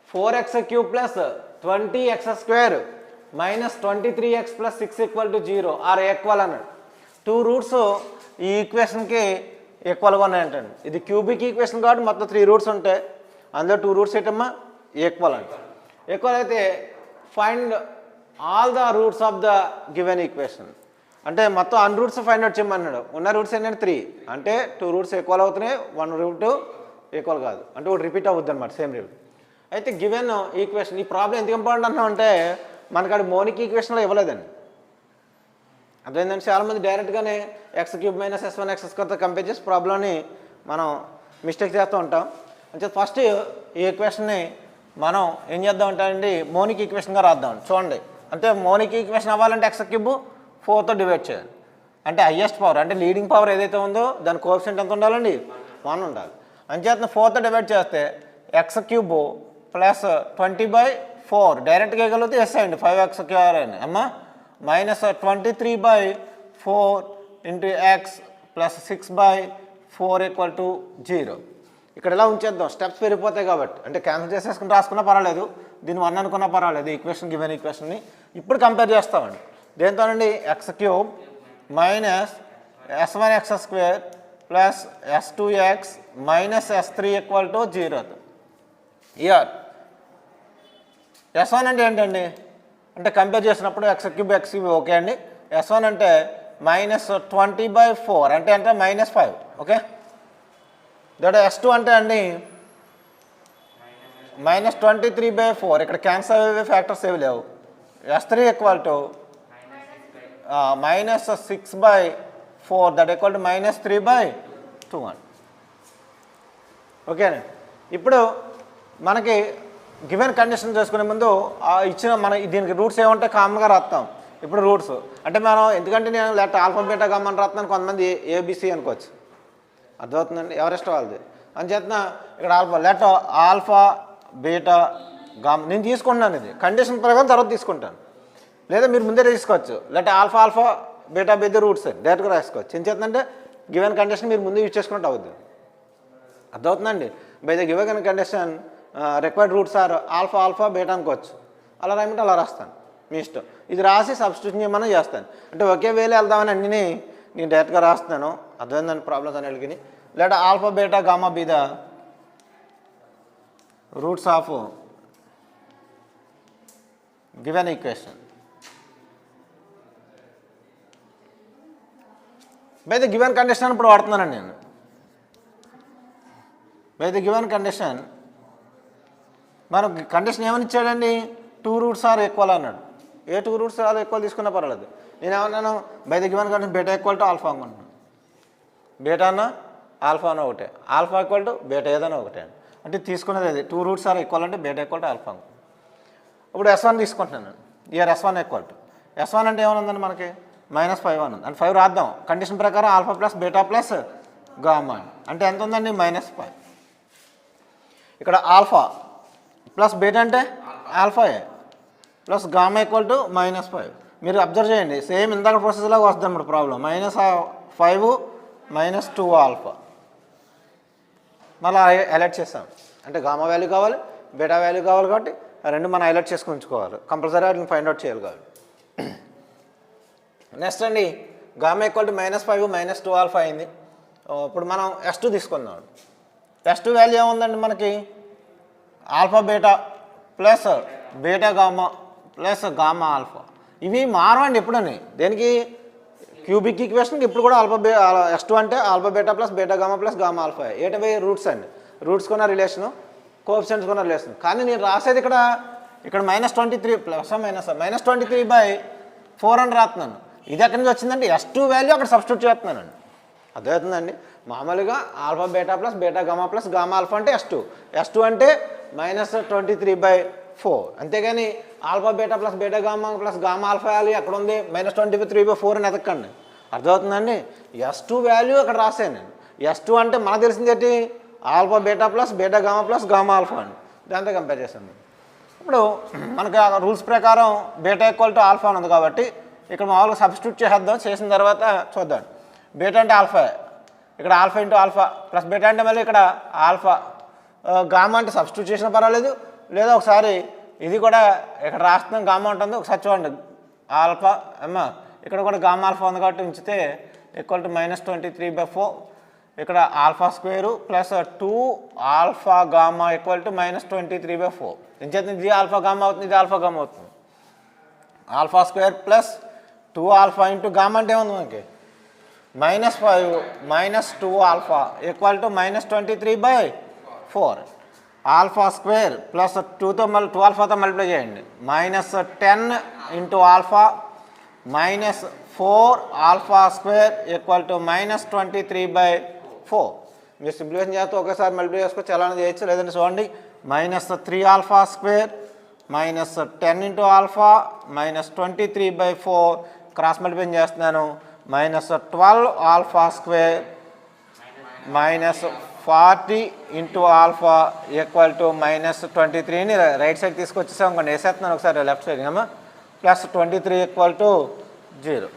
4x³ + 20x² -23x + 6 = 0 or equal అన్నాడు. 2 రూట్స్ ఈ ఈక్వేషన్కి ఈక్వల్గా ఉన్నాయంటండి. ఇది క్యూబిక్ ఈక్వేషన్ కాబట్టి మొత్తం 3 రూట్స్ ఉంటాయి. అందులో 2 రూట్స్ ఏంటమ్మా ఈక్వల్ అంట. ఈక్వల్ అయితే find all the roots of the given equation అంటే మొత్తం అన్ రూట్స్ ఫైండ్ అవుట్ చేయమన్నాడు. ఉన్న రూట్స్ ఏంటంటే 3 అంటే 2 రూట్స్ ఈక్వల్ అవుతున్నాయి, 1 రూట్ ఈక్వల్ కాదు అంటే ఒకటి రిపీట్ అవుద్ది అనమాట సేమ్ రూట్. అయితే గివెన్ ఈక్వేషన్ ఈ ప్రాబ్లం ఎందుకు ఇంపార్టెంట్ అంటున్నాం అంటే మనకు అది మోనిక్ ఈక్వేషన్లో ఇవ్వలేదండి. అదేంటంటే చాలామంది డైరెక్ట్గానే x³ - s1 x² కంపేర్ చేసి ప్రాబ్లంని మనం మిస్టేక్ చేస్తూ ఉంటాం. అంటే ఫస్ట్ ఈ ఈక్వేషన్ని మనం ఏం చేద్దాం అంటారండి మోనిక్ ఈక్వేషన్గా రాద్దాం. చూడండి అంటే మోనిక్ ఈక్వేషన్ అవ్వాలంటే x³ 4తో డివైడ్ చేయాలి. అంటే హైయెస్ట్ పవర్ అంటే లీడింగ్ పవర్ ఏదైతే ఉందో దాని కోఎఫిషియంట్ ఎంత ఉండాలండి 1 ఉండాలి. అంచేత 4తో డివైడ్ చేస్తే x³ + 20/4 డైరెక్ట్గా ఇవ్వగలిగితే ఎస్ అయ్యండి 5x² అని అమ్మా -23/4 × x + 6/4 = 0. ఇక్కడ ఇలా ఉంచేద్దాం, స్టెప్స్ పెరిగిపోతాయి కాబట్టి. అంటే క్యాన్సిల్ చేసేసుకుని రాసుకున్నా పర్వాలేదు, దీన్ని 1 అనుకున్నా పర్వాలేదు. ఈక్వేషన్ గివెన్ ఈక్వేషన్ని ఇప్పుడు కంపేర్ చేస్తామండి. దేంతోనండి? x³ minus s1x² plus s2x minus s3 = 0. Year s1 అంటే ఏంటండి? అంటే కంపేర్ చేసినప్పుడు x³ ఓకే అండి. s1 అంటే -20/4 అంటే -5. ఓకే. దట్ s2 అంటే అండి -23/4. ఇక్కడ క్యాన్సల్ అయ్యే ఫ్యాక్టర్స్ ఏవి లేవు. s3 = -6/4 దట్ = -3/2 అండి. ఓకేనా? ఇప్పుడు మనకి గివెన్ కండిషన్ చేసుకునే ముందు ఇచ్చిన మన దీనికి రూట్స్ ఏమంటే కామన్గా రాస్తాం. ఇప్పుడు రూట్స్ అంటే మనం ఎందుకంటే నేను లేకపోతే ఆల్ఫా బీటా గామా అని రాస్తున్నాను, కొంతమంది ఏబిసి అనుకోవచ్చు. అర్థమవుతుందండి, ఎవరిష్టం వాళ్ళది అని చేతన ఇక్కడ ఆల్ఫా బీటా గామా నేను తీసుకుంటున్నాను. ఇది కండిషన్ ప్రకారం తర్వాత తీసుకుంటాను, లేదా మీరు ముందే తీసుకోవచ్చు. లేకపోతే ఆల్ఫా బీటా బీటా రూట్స్ డైరెక్ట్గా రాసుకోవచ్చు. ఏం చేస్తుందంటే గివెన్ కండిషన్ మీరు ముందు యూజ్ చేసుకున్నట్టు అవుద్ది. అర్థమవుతుందండి. By the given condition required roots are alpha beta అనుకోవచ్చు. అలా రాయమంటే అలా రాస్తాను, మీ ఇష్టం. ఇది రాసి సబ్స్టిట్యూషన్ చేయమని చేస్తాను. అంటే ఒకే వేలు వెళ్దామని అన్నీ నేను డైరెక్ట్గా రాస్తున్నాను. అర్థమైందండి ప్రాబ్లమ్స్ అన్నిటికి. లేదా alpha beta gamma be the roots of given equation by the given condition ఇప్పుడు వాడుతున్నానండి నేను. బై ద గివెన్ కండిషన్ మనకు కండిషన్ ఏమని ఇచ్చాడండి? 2 రూట్స్ ఆర్ ఈక్వల్ అన్నాడు. ఏ 2 రూట్స్ ఆర్ ఈక్వల్ తీసుకున్నా పర్వాలేదు. నేను ఏమన్నాను? By the given condition beta = alpha అనుకుంటున్నాను. బీటా అన్న ఆల్ఫా అన్న ఒకటే, ఆల్ఫా = బీటా ఏదైనా ఒకటే అండి. అంటే తీసుకున్నది అది 2 రూట్స్ ఆర్ ఈక్వల్ అంటే బీటా = ఆల్ఫా. ఇప్పుడు s1 తీసుకుంటున్నాను. ఇయర్ s1 = s1 అంటే ఏమనుందండి మనకి? -5 అని ఉంది. అంటే 5 రాద్దాం. కండిషన్ ప్రకారం alpha plus beta plus gamma అంటే ఎంత ఉందండి? -5. ఇక్కడ ఆల్ఫా ప్లస్ బీటా అంటే ఆల్ఫాయే ప్లస్ గామా = -5. మీరు అబ్జర్వ్ చేయండి, సేమ్ ఇందాక ప్రాసెస్లాగా వస్తుంది ఇప్పుడు ప్రాబ్లం. -5 -2 ఆల్ఫా మళ్ళీ అలర్ట్ చేస్తాం. అంటే గామా వాల్యూ కావాలి, బీటా వాల్యూ కావాలి, కాబట్టి ఆ రెండు మనం అలర్ట్ చేసుకుని ఉంచుకోవాలి. కంపల్సరీ వాటిని ఫైండ్ అవుట్ చేయాలి కావాలి. నెక్స్ట్ అండి గామా = -5 -2 ఆల్ఫా అయింది. ఇప్పుడు మనం s2 తీసుకుందాం. s2 వాల్యూ ఏముందండి మనకి? Alpha beta plus beta gamma plus gamma alpha. ఇవి మారవండి ఎప్పుడని. దేనికి? క్యూబిక్ ఈక్వేషన్కి ఇప్పుడు కూడా s2 అంటే alpha beta plus beta gamma plus gamma alpha. ఏటవి? రూట్స్ అండి. రూట్స్ కొన్న రిలేషను, కోఎఫిషియెంట్స్ కొన్న రిలేషన్. కానీ నేను రాసేది ఇక్కడ -23 -23/4 అని రాస్తున్నాను. ఇది ఎక్కడి నుంచి వచ్చిందంటే s2 వాల్యూ అక్కడ సబ్స్టిట్యూట్ చేస్తున్నానండి. అర్థమవుతుందండి. మామూలుగా alpha beta plus beta gamma plus gamma alpha అంటే s2 అంటే -23/4. అంతేగాని alpha beta plus beta gamma plus gamma alpha value ఎక్కడ ఉంది? -23/4 అని ఎతకండి. అర్థమవుతుందండి. s2 వాల్యూ అక్కడ రాసాను నేను. s2 అంటే మనకు తెలిసింది ఏంటి? Alpha beta plus beta gamma plus gamma alpha అని. దాంతో కంపేర్ చేశాను. ఇప్పుడు మనకు రూల్స్ ప్రకారం బీటా = ఆల్ఫా ఉంది కాబట్టి ఇక్కడ మామూలుగా సబ్స్టిట్యూట్ చేసేద్దాం. చేసిన తర్వాత చూద్దాం. బీటా అంటే ఆల్ఫా, ఇక్కడ alpha into alpha plus beta అంటే మళ్ళీ ఇక్కడ ఆల్ఫా. గామా అంటే సబ్స్టిట్యూట్ చేసినా పర్వాలేదు, లేదా ఒకసారి ఇది కూడా ఇక్కడ రాస్తున్నాం గామా ఉంటుంది, ఒకసారి చూడండి. ఆల్ఫా ఇక్కడ కూడా గామా ఆల్ఫా ఉంది కాబట్టి ఉంచితే -23/4. ఇక్కడ alpha square plus 2 alpha gamma -23/4. ఏం చేస్తుంది? ఇది ఆల్ఫా గామా అవుతుంది, ఇది ఆల్ఫా గామా అవుతుంది. Alpha square plus 2 alpha into gamma అంటే ఏముంది మనకి? -5 -2 ఆల్ఫా -23/4. ఆల్ఫా స్క్వేర్ ప్లస్ 2 ఆల్ఫాతో మల్టిప్లై చేయండి. -10 ఇంటూ ఆల్ఫా -4 ఆల్ఫా స్క్వేర్ -23/4. మీరు సింప్లిఫికేషన్ చేస్తే ఒకేసారి మల్టిప్లై చేసుకోవచ్చు, ఎలా చేయొచ్చు. లేదంటే చూడండి, -3 alpha square -10 into alpha -23/4 cross multiply చేస్తున్నాను. -12 ఆల్ఫా స్క్వేర్ -40 ఇంటూ ఆల్ఫా -23ని రైట్ సైడ్ తీసుకొచ్చేసాం అనుకోండి. వేసేస్తున్నాను ఒకసారి లెఫ్ట్ సైడ్ అమ్మా. +23 0.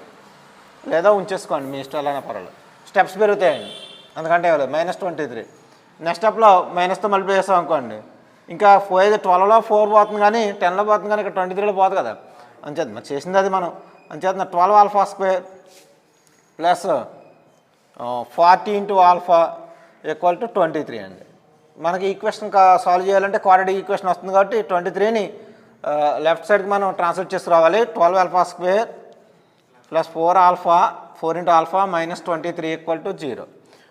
లేదా ఉంచేసుకోండి, మీ ఇష్టం, ఎలా పర్వాలేదు. స్టెప్స్ పెరుగుతాయండి, అందుకంటే -23 నెక్స్ట్ స్టెప్లో మైనస్తో మల్టిప్లై చేస్తాం అనుకోండి, ఇంకా 12లో 4 పోతుంది కానీ 10లో పోతుంది కానీ ఇక్కడ 23లో పోదు కదా, అంచేత మరి చేసింది అది మనం. అంచేత 12 alpha square plus 40 into alpha equal to 23 అండి. మనకి ఈక్వేషన్ సాల్వ్ చేయాలంటే క్వాడ్రాటిక్ ఈక్వేషన్ వస్తుంది కాబట్టి 23ని లెఫ్ట్ సైడ్కి మనం ట్రాన్స్ఫర్ చేసి రావాలి. 12 alpha square plus 4 alpha 4 into alpha minus 23 equal to 0.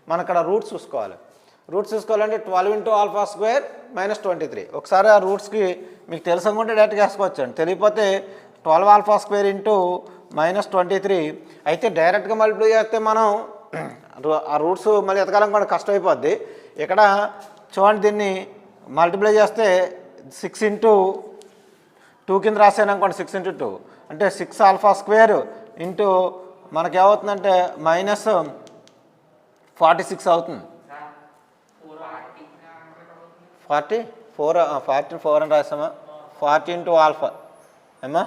మనం ఇక్కడ రూట్స్ చూసుకోవాలి. రూట్స్ చూసుకోవాలంటే 12 ఇంటూ ఆల్ఫా స్క్వేర్ మైనస్ 23. ఒకసారి ఆ రూట్స్కి మీకు తెలుసు అనుకుంటే డైరెక్ట్గా వేసుకోవచ్చు అండి, తెలియకపోతే 12 ఆల్ఫా స్క్వేర్ ఇంటూ మైనస్ 23 అయితే డైరెక్ట్గా మల్టిప్లై చేస్తే మనం ఆ రూట్స్ మళ్ళీ ఎతకాలనుకోండి కష్టం అయిపోద్ది. ఇక్కడ చూడండి, దీన్ని మల్టిప్లై చేస్తే 6 ఇంటూ 2 కింద రాసాను అనుకోండి, 6 ఇంటూ 2 అంటే 6 ఆల్ఫా స్క్వేర్ ఇంటూ మనకేమవుతుందంటే మైనస్ 46 అవుతుంది. 44 అని రాసామా, 40 ఇంటూ ఆల్ఫా ఏమా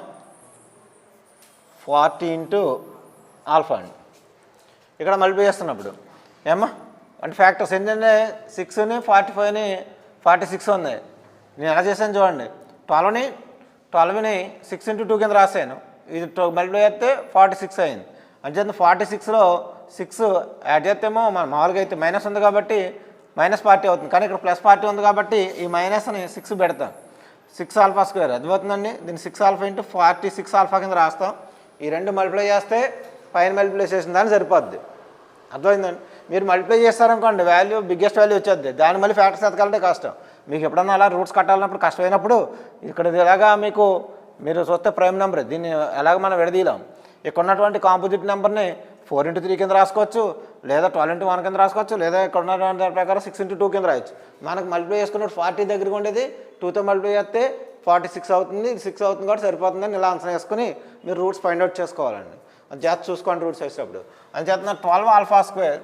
40 ఇంటూ ఆల్ఫా అండి. ఇక్కడ మల్టిప్లై చేస్తున్నప్పుడు ఏమా అంటే ఫ్యాక్టర్స్ ఏంటంటే 6ని 45ని 46 ఉంది. నేను ఎలా చేశాను చూడండి, 12ని 6 ఇంటూ 2 కింద రాసాను, ఇది మల్టిప్లై చేస్తే 46 అయింది. అంచేత 46లో 6 యాడ్ చేస్తేమో మన మామూలుగా అయితే మైనస్ ఉంది కాబట్టి మైనస్ పార్టీ అవుతుంది, కానీ ఇక్కడ ప్లస్ పార్టీ ఉంది కాబట్టి ఈ మైనస్ని 6 పెడతాం. 6 ఆల్ఫా స్క్వేర్ అది అవుతుందండి. దీన్ని 6 ఆల్ఫా ఇంటూ 46 ఆల్ఫా కింద రాస్తాం. ఈ రెండు మల్టిప్లై చేస్తే పైన మల్టిప్లై చేసిన దాన్ని సరిపోద్ది. అర్థమైందండి. మీరు మల్టిప్లై చేస్తారనుకోండి వాల్యూ బిగ్గెస్ట్ వాల్యూ వచ్చేది, దాన్ని మళ్ళీ ఫ్యాక్టర్స్ ఎతకాలంటే కష్టం. మీకు ఎప్పుడన్నా అలా రూట్స్ కట్టాలన్నప్పుడు కష్టమైనప్పుడు ఇక్కడ ఎలాగా మీకు మీరు చూస్తే ప్రైమ్ నెంబర్, దీన్ని ఎలాగ మనం విడదీయలేం. ఇక్కడ ఉన్నటువంటి కాంపోజిట్ నెంబర్ని 4 ఇంటూ 3 కింద రాసుకోవచ్చు, లేదా 12 ఇంటూ 1 కింద రాసుకోవచ్చు, లేదా ఇక్కడ ఉన్న దాని ప్రకారం 6 ఇంటూ 2 కింద రాయొచ్చు. మనకు మల్టిప్లై చేసుకున్నప్పుడు 40 దగ్గరికి ఉండేది 2తో మల్టిప్లై చేస్తే 46 అవుతుంది, ఇది 6 అవుతుంది కాబట్టి సరిపోతుందని ఇలా ఆన్సర్ చేసుకుని మీరు రూట్స్ ఫైండ్ అవుట్ చేసుకోవాలండి. అది చేత చూసుకోండి రూట్స్ వేసేటప్పుడు. అని చేస్తున్న 12 alpha square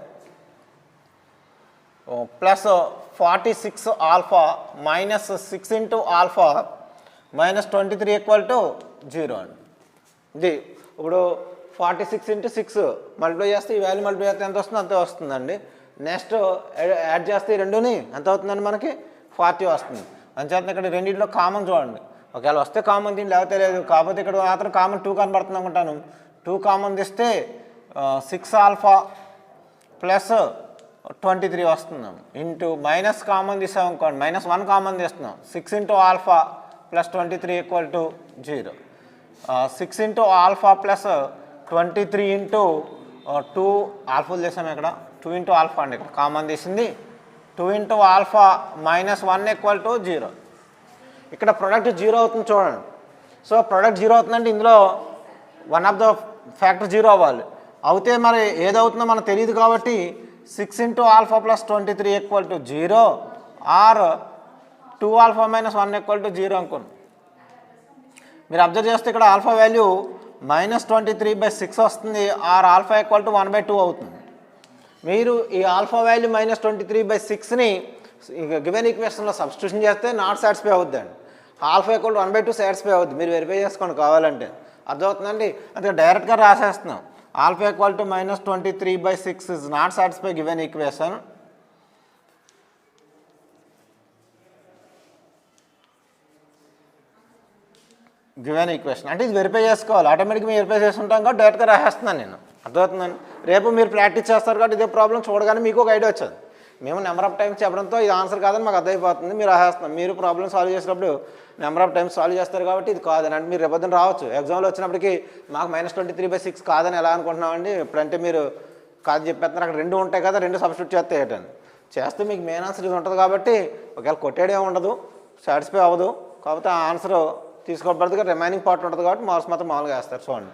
plus 46 alpha minus 6 into alpha minus 23 equal to 0 అండి. ఇది ఇప్పుడు 46 ఇంటూ 6 మల్టిప్లై చేస్తే ఈ వాల్యూ మల్టిప్లై చేస్తే ఎంత వస్తుందో అంతే వస్తుందండి. నెక్స్ట్ యాడ్ చేస్తే ఈ రెండుని ఎంత అవుతుందండి మనకి 40 వస్తుంది. అంచేత ఇక్కడ రెండింటిలో కామన్ చూడండి, ఒకవేళ వస్తే కామన్ దీన్ని లేకపోతే లేదు. కాకపోతే ఇక్కడ మాత్రం కామన్ 2 కనబడుతుంది అనుకుంటాను. 2 కామన్ తీస్తే 6 ఆల్ఫా ప్లస్ 23 వస్తున్నాం ఇంటూ మైనస్ కామన్ తీసాం అనుకోండి, -1 కామన్ తీస్తున్నాం. 6 into alpha plus 23 equal to 0. 6 into alpha plus 23 into 2 ఆల్ఫాలు చేసాము. ఇక్కడ 2 ఇంటూ ఆల్ఫా అండి, ఇక్కడ కామన్ తీసింది 2 ఇంటూ ఆల్ఫా -1 ఈక్వల్ టు 0. ఇక్కడ ప్రొడక్ట్ 0 అవుతుంది చూడండి. సో ప్రొడక్ట్ 0 అవుతుందంటే ఇందులో వన్ ఆఫ్ ద ఫ్యాక్టర్ 0 అవ్వాలి. అవుతే మరి ఏదవుతుందో మనకు తెలియదు కాబట్టి 6 into alpha plus 23 equal to 0 or 2 alpha -1 equal to 0 అనుకోండి. మీరు అబ్జర్వ్ చేస్తే ఇక్కడ ఆల్ఫా వాల్యూ -23/6 వస్తుంది, ఆర్ ఆల్ఫా ఈక్వల్ టు 1/2 అవుతుంది. మీరు ఈ ఆల్ఫా వాల్యూ -23/6ని గివెన్ ఈక్వేషన్లో సబ్స్టిట్యూషన్ చేస్తే నాట్ సాటిస్ఫై అవుద్దండి. ఆల్ఫా ఈక్వల్ టు 1/2 సాటిస్ఫై అవుద్ది. మీరు వెరిఫై చేసుకోండి కావాలంటే, అర్థమవుతుందండి. అందుకే డైరెక్ట్గా రాసేస్తున్నాం. Alpha equal to -23/6 is not satisfy given equation. Given equation అంటే ఇది వెరిఫై చేసుకోవాలి. ఆటోమేటిక్గా మీరు వెరిఫై చేసుకుంటాం కాబట్టి డైరెక్ట్గా రాసేస్తున్నాను నేను, అర్థమవుతుందండి. రేపు మీరు ప్రాక్టీస్ చేస్తారు కాబట్టి ఇదే ప్రాబ్లం చూడగానే మీకు ఒక ఐడియా వచ్చేది. మేము నెంబర్ ఆఫ్ టైమ్స్ చెప్పడంతో ఇది ఆన్సర్ కాదని మాకు అర్థమైపోతుంది. మీరు రాసేస్తున్నాం. మీరు ప్రాబ్లమ్ సాల్వ్ చేసినప్పుడు నెంబర్ ఆఫ్ టైమ్స్ సాల్వ్ చేస్తారు కాబట్టి ఇది కాదని అంటే మీరు రేపొద్దున రావచ్చు ఎగ్జామ్లో వచ్చినప్పటికీ మాకు -23/6 కాదని ఎలా అనుకుంటున్నామండి. ఇప్పుడంటే మీరు కాదు చెప్పేస్తున్నారు, అక్కడ 2 ఉంటాయి కదా, 2 సబ్స్టిట్యూట్ చేస్తే ఏంటని చేస్తే మీకు మెయిన్ ఆన్సర్ ఇది ఉంటుంది కాబట్టి ఒకవేళ కొట్టేడే ఉండదు, సాటిస్ఫై అవ్వదు. కాకపోతే ఆ ఆన్సర్ తీసుకోబడుతుంది, రిమైనింగ్ పార్ట్ ఉంటుంది కాబట్టి మార్క్స్ మాత్రం మామూలుగా వేస్తారు. చూడండి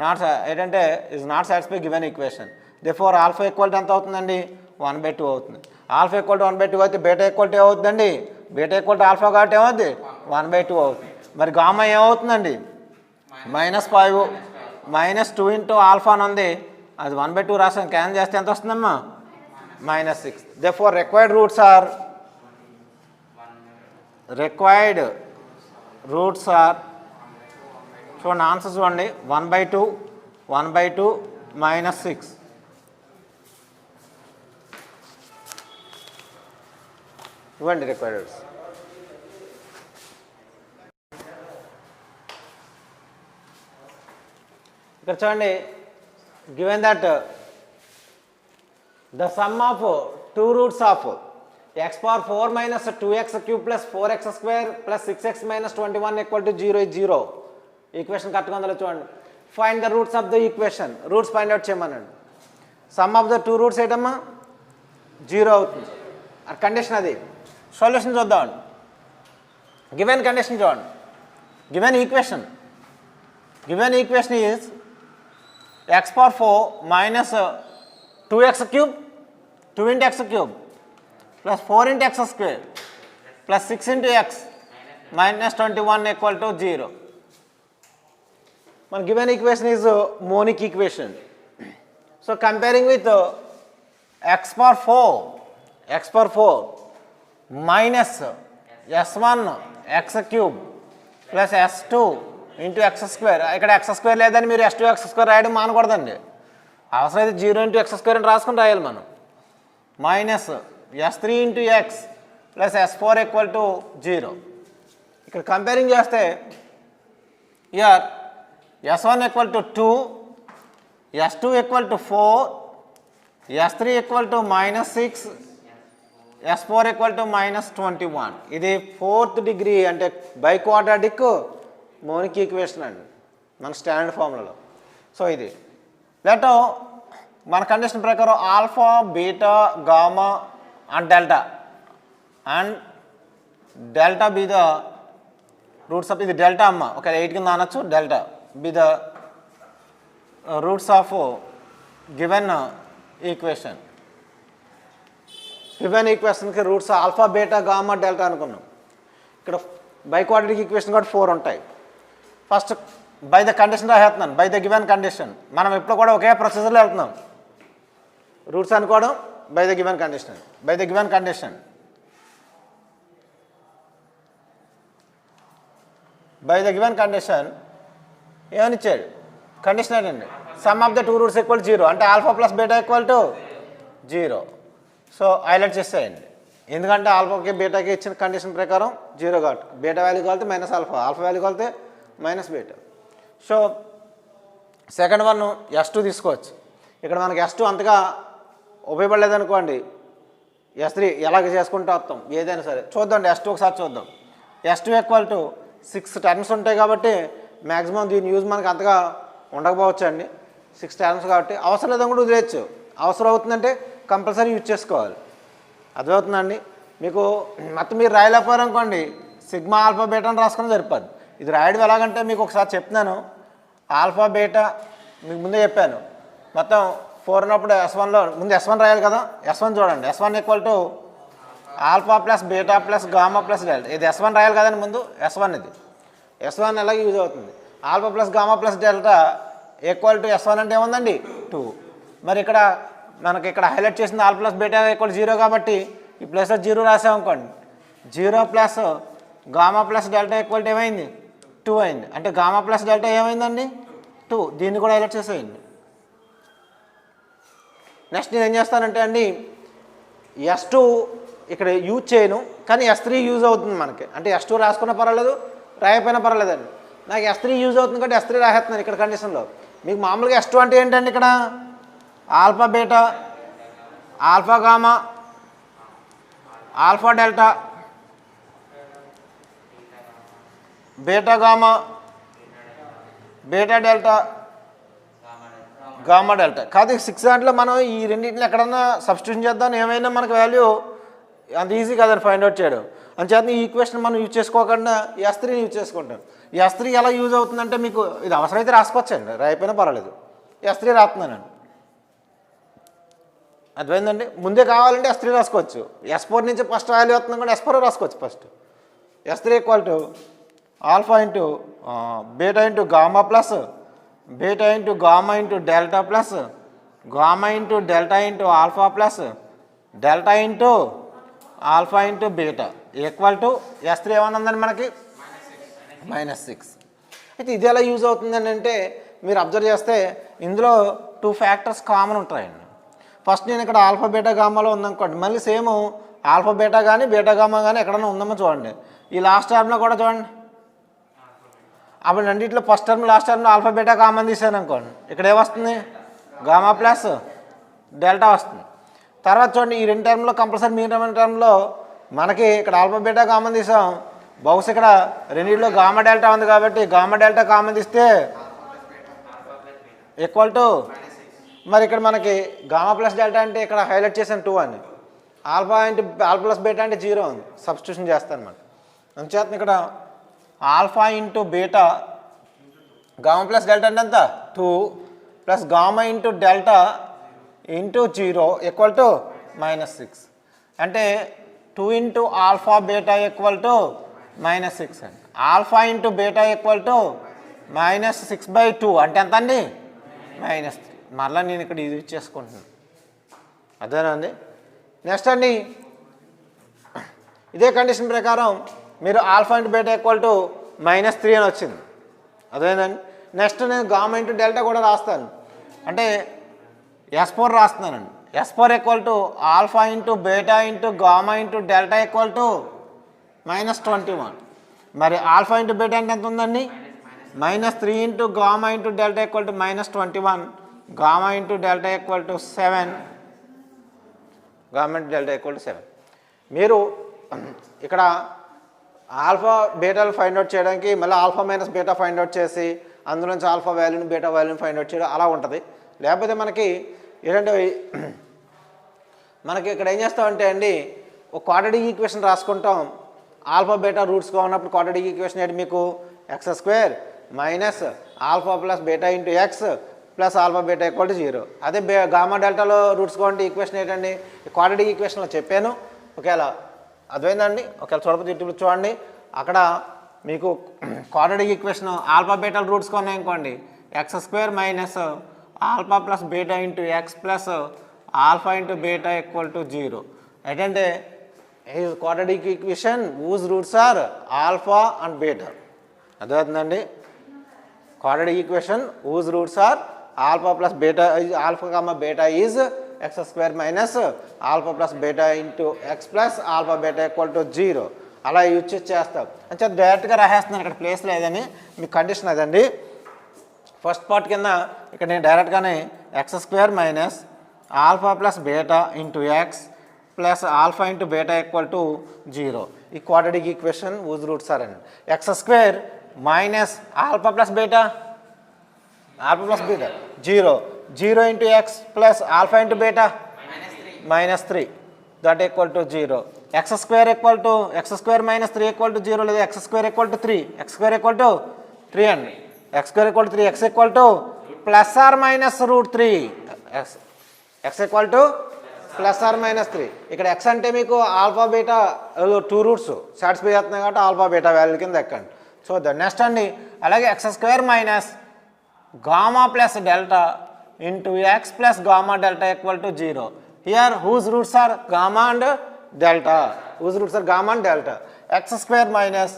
నాట్ ఏంటంటే is not satisfy given equation. Therefore alpha equal to ఎంత అవుతుందండి 1/2 అవుతుంది. ఆల్ఫా ఈక్వల్ టు 1/2 అయితే బీటా ఈక్వల్ టు ఏమవుతుందండి, బీటా ఈక్వల్ టు ఆల్ఫా కాబట్టి ఏమవుతుంది 1/2 అవుతుంది. మరి గామా ఏమవుతుందండి -5 -2 ఇంటూ ఆల్ఫా అని ఉంది, అది 1/2 రాసాం. క్యాన్సిల్ చేస్తే ఎంత వస్తుందమ్మా -6. దేర్ఫోర్ రిక్వైర్డ్ రూట్స్ ఆర్ చూడండి ఆన్సర్ చూడండి 1/2 1/2 -6. ఇవ్వండి రిక్వైర్డ్. ఇక్కడ చూడండి, given that the sum of 2 roots of x power 4 minus 2x cube plus 4x square plus 6x minus 21 equal to 0 is 0. Equation కరెక్ట్గా ఉందో చూడండి. Find the roots of the equation. Roots find out చేయమనండి. Some of the 2 roots ఏంటమ్మా 0 అవుతుంది. ఆ condition అది. Solution చూద్దామండి. Given condition చూడండి. Given equation is x power 4 minus 2x cube 2 into x cube plus 4 into x square plus 6 into x minus 21 equal to 0. One given equation is monic equation. So comparing with x power 4 minus s1 x cube plus s2 into x square. ఇక్కడ x square లేదని మీరు s2 x square రాయడం మానకూడదండి. అవసరమైతే 0 into x square అని రాసుకుని రాయాలి మనం. Minus s3 into x plus s4 equal to 0. ఇక్కడ కంపేరింగ్ చేస్తే year s1 equal to 2, s2 equal to 4, s3 equal to -6, s4 equal to -21. ఇది 4th డిగ్రీ అంటే బై క్వాడ్రాటిక్ మోనిక్ ఈక్వేషన్ అండి మన స్టాండర్డ్ ఫార్ములాలో. సో ఇది లెట్ మన condition ప్రకారం alpha, beta, gamma and delta be the roots of, ఇది delta అమ్మ ఒక 8 కింద అనొచ్చు. Delta be the roots of given equation. Given ఈక్వేషన్కి roots alpha, beta, gamma, delta అనుకున్నాం. ఇక్కడ బై క్వాడ్రాటిక్ ఈక్వేషన్ కూడా 4 ఉంటాయి. ఫస్ట్ బై ద కండిషన్ రాసేస్తున్నాను. By the given condition. మనం ఎప్పుడు కూడా ఒకే ప్రొసీజర్లో వెళ్తున్నాం. రూట్స్ అనుకోవడం by the given condition. By the given condition ఏమని ఇచ్చాడు? కండిషన్ ఏంటండి? Sum of the 2 roots equal 0 అంటే alpha plus beta equal to 0. So highlight చేసేయండి. ఎందుకంటే ఆల్ఫాకి బీటాకి ఇచ్చిన కండిషన్ ప్రకారం 0 కాబట్టి బీటా వాల్యూ కలితే మైనస్ ఆల్ఫా, ఆల్ఫా వాల్యూ కలితే minus beta. So second one s2 తీసుకోవచ్చు. ఇక్కడ మనకి s2 అంతగా ఉపయోగపడలేదు అనుకోండి, s3 ఎలాగ చేసుకుంటూ వస్తాం ఏదైనా సరే. చూద్దాండి s2 ఒకసారి చూద్దాం. s2 ఈక్వల్ టు 6 టర్మ్స్ ఉంటాయి కాబట్టి మ్యాక్సిమం దీని యూజ్ మనకు అంతగా ఉండకపోవచ్చు అండి. 6 టర్మ్స్ కాబట్టి అవసరం లేదని కూడా వదిలేయచ్చు. అవసరం అవుతుందంటే కంపల్సరీ యూజ్ చేసుకోవాలి. అర్థమవుతుందండి మీకు? మొత్తం మీరు రాయలేకపోయారు అనుకోండి, సిగ్మా ఆల్ఫా బీటా అని రాసుకుని సరిపోద్ది. ఇది రాయడం ఎలాగంటే మీకు ఒకసారి చెప్తున్నాను. ఆల్ఫా బీటా మీకు ముందే చెప్పాను. మొత్తం 4 ఉన్నప్పుడు s1లో ముందు s1 రాయాలి కదా. s1 చూడండి. s1 equal to alpha plus beta plus gamma plus delta. ఇది s1 రాయాలి కదండి ముందు. s1 ఇది s1 ఎలాగ యూజ్ అవుతుంది. Alpha plus gamma plus delta equal to s1 అంటే ఏముందండి 2. మరి ఇక్కడ మనకి ఇక్కడ హైలైట్ చేసింది ఆల్ఫా ప్లస్ బీటా ఈక్వల్ 0 కాబట్టి ఈ ప్లస్లో 0 రాసామనుకోండి. 0 plus gamma plus delta equal to ఏమైంది? 2 అయింది. అంటే గామా ప్లస్ డెల్టా ఏమైందండి? 2. దీన్ని కూడా హైలైట్ చేసేయండి. నెక్స్ట్ నేను ఏం చేస్తానంటే అండి, s2 ఇక్కడ యూజ్ చేయను కానీ s3 యూజ్ అవుతుంది మనకి. అంటే s2 రాసుకున్నా పర్వాలేదు, రాయకపోయినా పర్వాలేదండి. నాకు s3 యూజ్ అవుతుంది కాబట్టి s3 రాసేస్తున్నాను ఇక్కడ కండిషన్లో. మీకు మామూలుగా s2 అంటే ఏంటండి? ఇక్కడ alpha beta, alpha gamma, alpha delta, beta gamma, beta delta, gamma delta. కాదు 6 దాంట్లో మనం ఈ రెండింటిని ఎక్కడన్నా సబ్స్టిట్యూషన్ చేద్దాం, ఏమైనా మనకు వాల్యూ అంత ఈజీ కాదని ఫైండ్ అవుట్ చేయడం. అంచేత ఈ ఈక్వేషన్ మనం యూజ్ చేసుకోకుండా s3ని యూజ్ చేసుకుంటాం. s3 ఎలా యూజ్ అవుతుందంటే మీకు ఇది అవసరమైతే రాసుకోవచ్చండి, రాయిపోయినా పర్వాలేదు. s3 రాస్తున్నానండి. అర్థమైందండి? ముందే కావాలంటే s3 రాసుకోవచ్చు. s4 నుంచి ఫస్ట్ వాల్యూ వస్తుంది కూడా s4 రాసుకోవచ్చు first. s3 equal to alpha into beta into gamma plus beta into gamma into delta plus gamma into delta into alpha plus delta into alpha into beta equal to s3 ఏమన్నా ఉందండి మనకి -6. అయితే ఇది ఎలా use అవుతుందని అంటే మీరు observe చేస్తే ఇందులో 2 ఫ్యాక్టర్స్ కామన్ ఉంటాయండి. ఫస్ట్ నేను ఇక్కడ ఆల్ఫా బీటా గామాలో ఉందనుకోండి, మళ్ళీ సేమ్ ఆల్ఫా బీటా కానీ బీటా గామా కానీ ఎక్కడైనా ఉందామో చూడండి. ఈ లాస్ట్ టర్మ్లో కూడా చూడండి. అప్పుడు రెండిట్లో ఫస్ట్ టర్మ్ లాస్ట్ టర్మ్లో ఆల్ఫా బీటా కామన్ తీసాను అనుకోండి, ఇక్కడ ఏమొస్తుంది? గామా ప్లస్ డెల్టా వస్తుంది. తర్వాత చూడండి, ఈ రెండు టర్మ్లో కంపల్సరీ మిగతా టర్మ్లో మనకి ఇక్కడ ఆల్ఫా బీటా కామన్ తీసాం, బహుశా ఇక్కడ రెండింటిలో గామా డెల్టా ఉంది కాబట్టి గామా డెల్టా కామన్ తీస్తే ఈక్వల్ టు, మరి ఇక్కడ మనకి గామా ప్లస్ డెల్టా అంటే ఇక్కడ హైలైట్ చేసాను 2 అని, ఆల్ఫా ప్లస్ బీటా అంటే 0 ఉంది, సబ్స్టిట్యూషన్ చేస్తాను అనమాట. అందుచేత ఇక్కడ alpha into beta gamma plus delta అంటే ఎంత? 2 plus gamma into delta into 0 equal to -6. అంటే 2 into alpha beta equal to -6 అండి. Alpha into beta equal to -6/2 అంటే ఎంత అండి? -3. మరలా నేను ఇక్కడ ఇది చేసుకుంటున్నాను, అదేనా అండి? నెక్స్ట్ అండి, ఇదే కండిషన్ ప్రకారం మీరు alpha into beta equal to -3 అని వచ్చింది, అదేనండి. నెక్స్ట్ నేను గామా ఇంటూ డెల్టా కూడా రాస్తాను, అంటే S4 రాస్తున్నానండి. S4 equal to alpha into beta into gamma into delta equal to -21. మరి ఆల్ఫా ఇంటూ బీటా అంటే ఎంత ఉందండి? -3 into gamma into delta equal to -21, gamma into delta equal to 7, gamma into delta equal to 7. మీరు ఇక్కడ alpha బీటాలు find out చేయడానికి మళ్ళీ alpha minus beta find out చేసి అందులో నుంచి ఆల్ఫా వాల్యూని బీటా వాల్యూని ఫైండ్ అవుట్ చేయడం అలా ఉంటుంది. లేకపోతే మనకి ఏంటంటే మనకి ఇక్కడ ఏం చేస్తామంటే అండి, ఒక క్వాడ్రాటిక్ ఈక్వేషన్ రాసుకుంటాం. ఆల్ఫా బీటా రూట్స్గా ఉన్నప్పుడు క్వాడ్రాటిక్ ఈక్వేషన్ ఏంటి మీకు? x² minus alpha plus beta into x plus alpha beta equal to 0. అదే గామా డెల్టాలో రూట్స్గా ఉంటే ఈక్వేషన్ ఏంటండి? క్వాడ్రాటిక్ ఈక్వేషన్లో చెప్పాను. ఒకవేళ అర్థమైందండి? ఒకవేళ చూడకపోతే యూట్యూబ్లో చూడండి, అక్కడ మీకు క్వాడ్రాటిక్ ఈక్వేషన్ ఆల్ఫా బీటాల రూట్స్గా ఉన్నాయనుకోండి, x² minus alpha plus beta into x plus alpha into beta equal to 0. ఏంటంటే quadratic equation whose roots are alpha and beta. అర్థమవుతుందండి? Quadratic equation whose roots are alpha plus beta, alpha comma beta is x² minus alpha plus beta into x plus alpha beta equal to 0. అలా use చేస్తాం. అంటే డైరెక్ట్గా రాసేస్తున్నాను, ఇక్కడ place లేదని. మీ condition అదండి. First part కింద ఇక్కడ నేను డైరెక్ట్గానే x² minus alpha plus beta into x plus alpha into beta equal to 0. ఈ quadratic equation whose roots are అండి. x² minus alpha plus beta, alpha plus beta 0 into x plus alpha into beta -3 that equal to 0. x² equal to x² minus 3 equal to 0 లేదా x² equal to 3, x² equal to 3 అండి. x² equal to 3, x equal to plus or minus √3, x equal to plus or minus 3. ఇక్కడ x అంటే మీకు alpha beta 2 roots satisfy చేస్తున్నాయి కాబట్టి alpha beta value కింద ఎక్కండి. So next అండి, అలాగే x² minus gamma plus delta into x plus gamma delta equal to 0. Here whose roots are gamma and delta, whose roots are gamma and delta. x² minus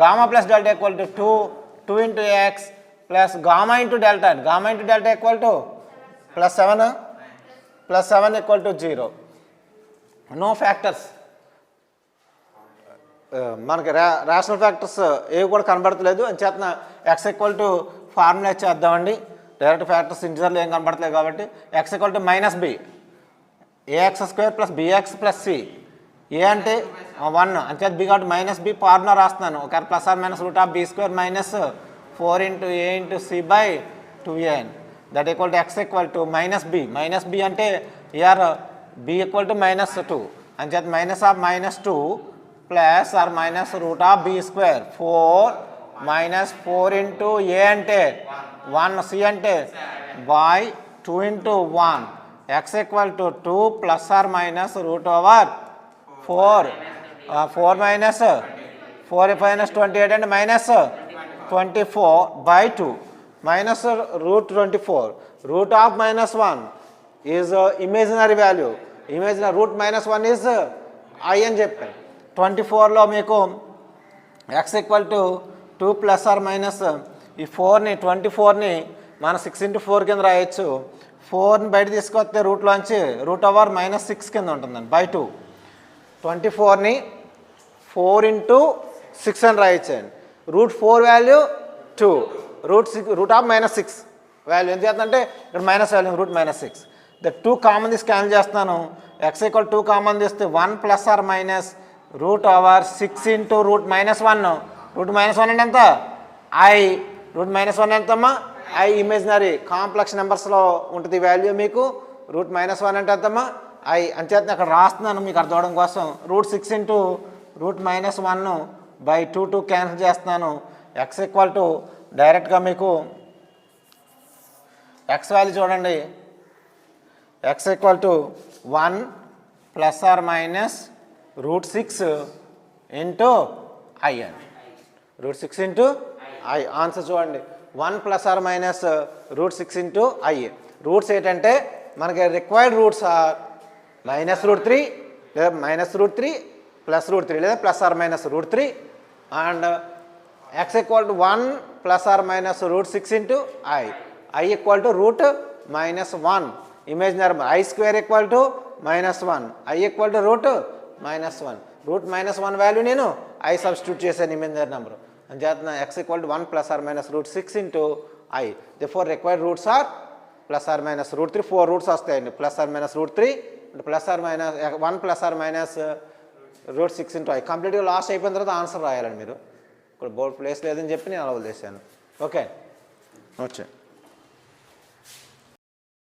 gamma plus delta equal to 2 into x plus gamma into delta, gamma into delta equal to +7 equal to 0. No factors, మనకి rational factors ఏవి కూడా కనబడతలేదు. అని చేతన x equal to formula చేద్దామండి. Direct factors ఇంటిజర్లు ఏం కనబడతలేదు కాబట్టి x equal to -b ax² plus bx plus c. A అంటే 1 అంచేత b కాబట్టి -b ఫార్ములా రాస్తున్నాను. ఒకవేళ plus or minus √b² minus 4 into a into c by 2a that equal to x equal to -b అంటే here b equal to -2 అంచేత -2 plus or minus √b², 4 minus 4 into a అంటే 1, c అంటే by 2 into 1, x equal to 2 plus or minus √4, 4 minus 4 minus 28 అంటే -24 by 2 minus √24. Root of -1 is imaginary value. Imaginary root -1 is I అని చెప్పాను. 24లో మీకు x equal to 2 plus or minus ఈ 24ని మనం 6 ఇంటూ 4 కింద రాయొచ్చు. 4ని బయట తీసుకొస్తే రూట్లోంచి √6 కింద ఉంటుందండి బై 2. 24ని 4 ఇంటూ 6 అని రాయించండి. √4 వాల్యూ 2, రూట్ ఆఫ్ -6 వాల్యూ ఎంత చేస్తుందంటే ఇక్కడ minus value root -6. The 2 common తీసి క్యాన్సిల్ చేస్తున్నాను. x = 2 కామన్ తీస్తే 1 ± √6 ఇంటూ √-1. √-1 అంటే ఎంత? I. √-1 ఎంతమ్మా? I ఇమేజినరీ కాంప్లెక్స్ నెంబర్స్లో ఉంటుంది ఈ వాల్యూ మీకు. √-1 అంటే ఎంతమ్మా? I. అంచేత అక్కడ రాస్తున్నాను మీకు అర్థం అవడం కోసం. √6 ఇంటూ √-1 బై 2 క్యాన్సిల్ చేస్తున్నాను. x = డైరెక్ట్గా మీకు x వాల్యూ చూడండి. x = 1 ± √6 ఇంటూ I అని. √6 ఇంటూ I ఆన్సర్ చూడండి. 1 ± √6 ఇంటూ I. రూట్స్ ఏంటంటే మనకి రిక్వైర్డ్ రూట్స్ ఆర్ -√3 లేదా -√3 +√3 లేదా ±√3 and x = 1 ± √6 into I. I = √-1 imaginary I² = -1. I = √-1. √-1 value నేను I సబ్స్టిట్యూట్ చేశాను ఇమేజినరీ నెంబర్ అని చేస్తున్నా. x = 1 ± √6 into I. Therefore required roots are ±√3. 4 roots వస్తాయండి. ±√3 ±1 ±√6 ఇంటూ I. కంప్లీట్గా లాస్ట్ అయిపోయిన తర్వాత ఆన్సర్ రాయాలండి మీరు. ఇక్కడ బోర్డ్ ప్లేస్ లేదని చెప్పి నేను అలా వదిలేసాను. ఓకే వచ్చే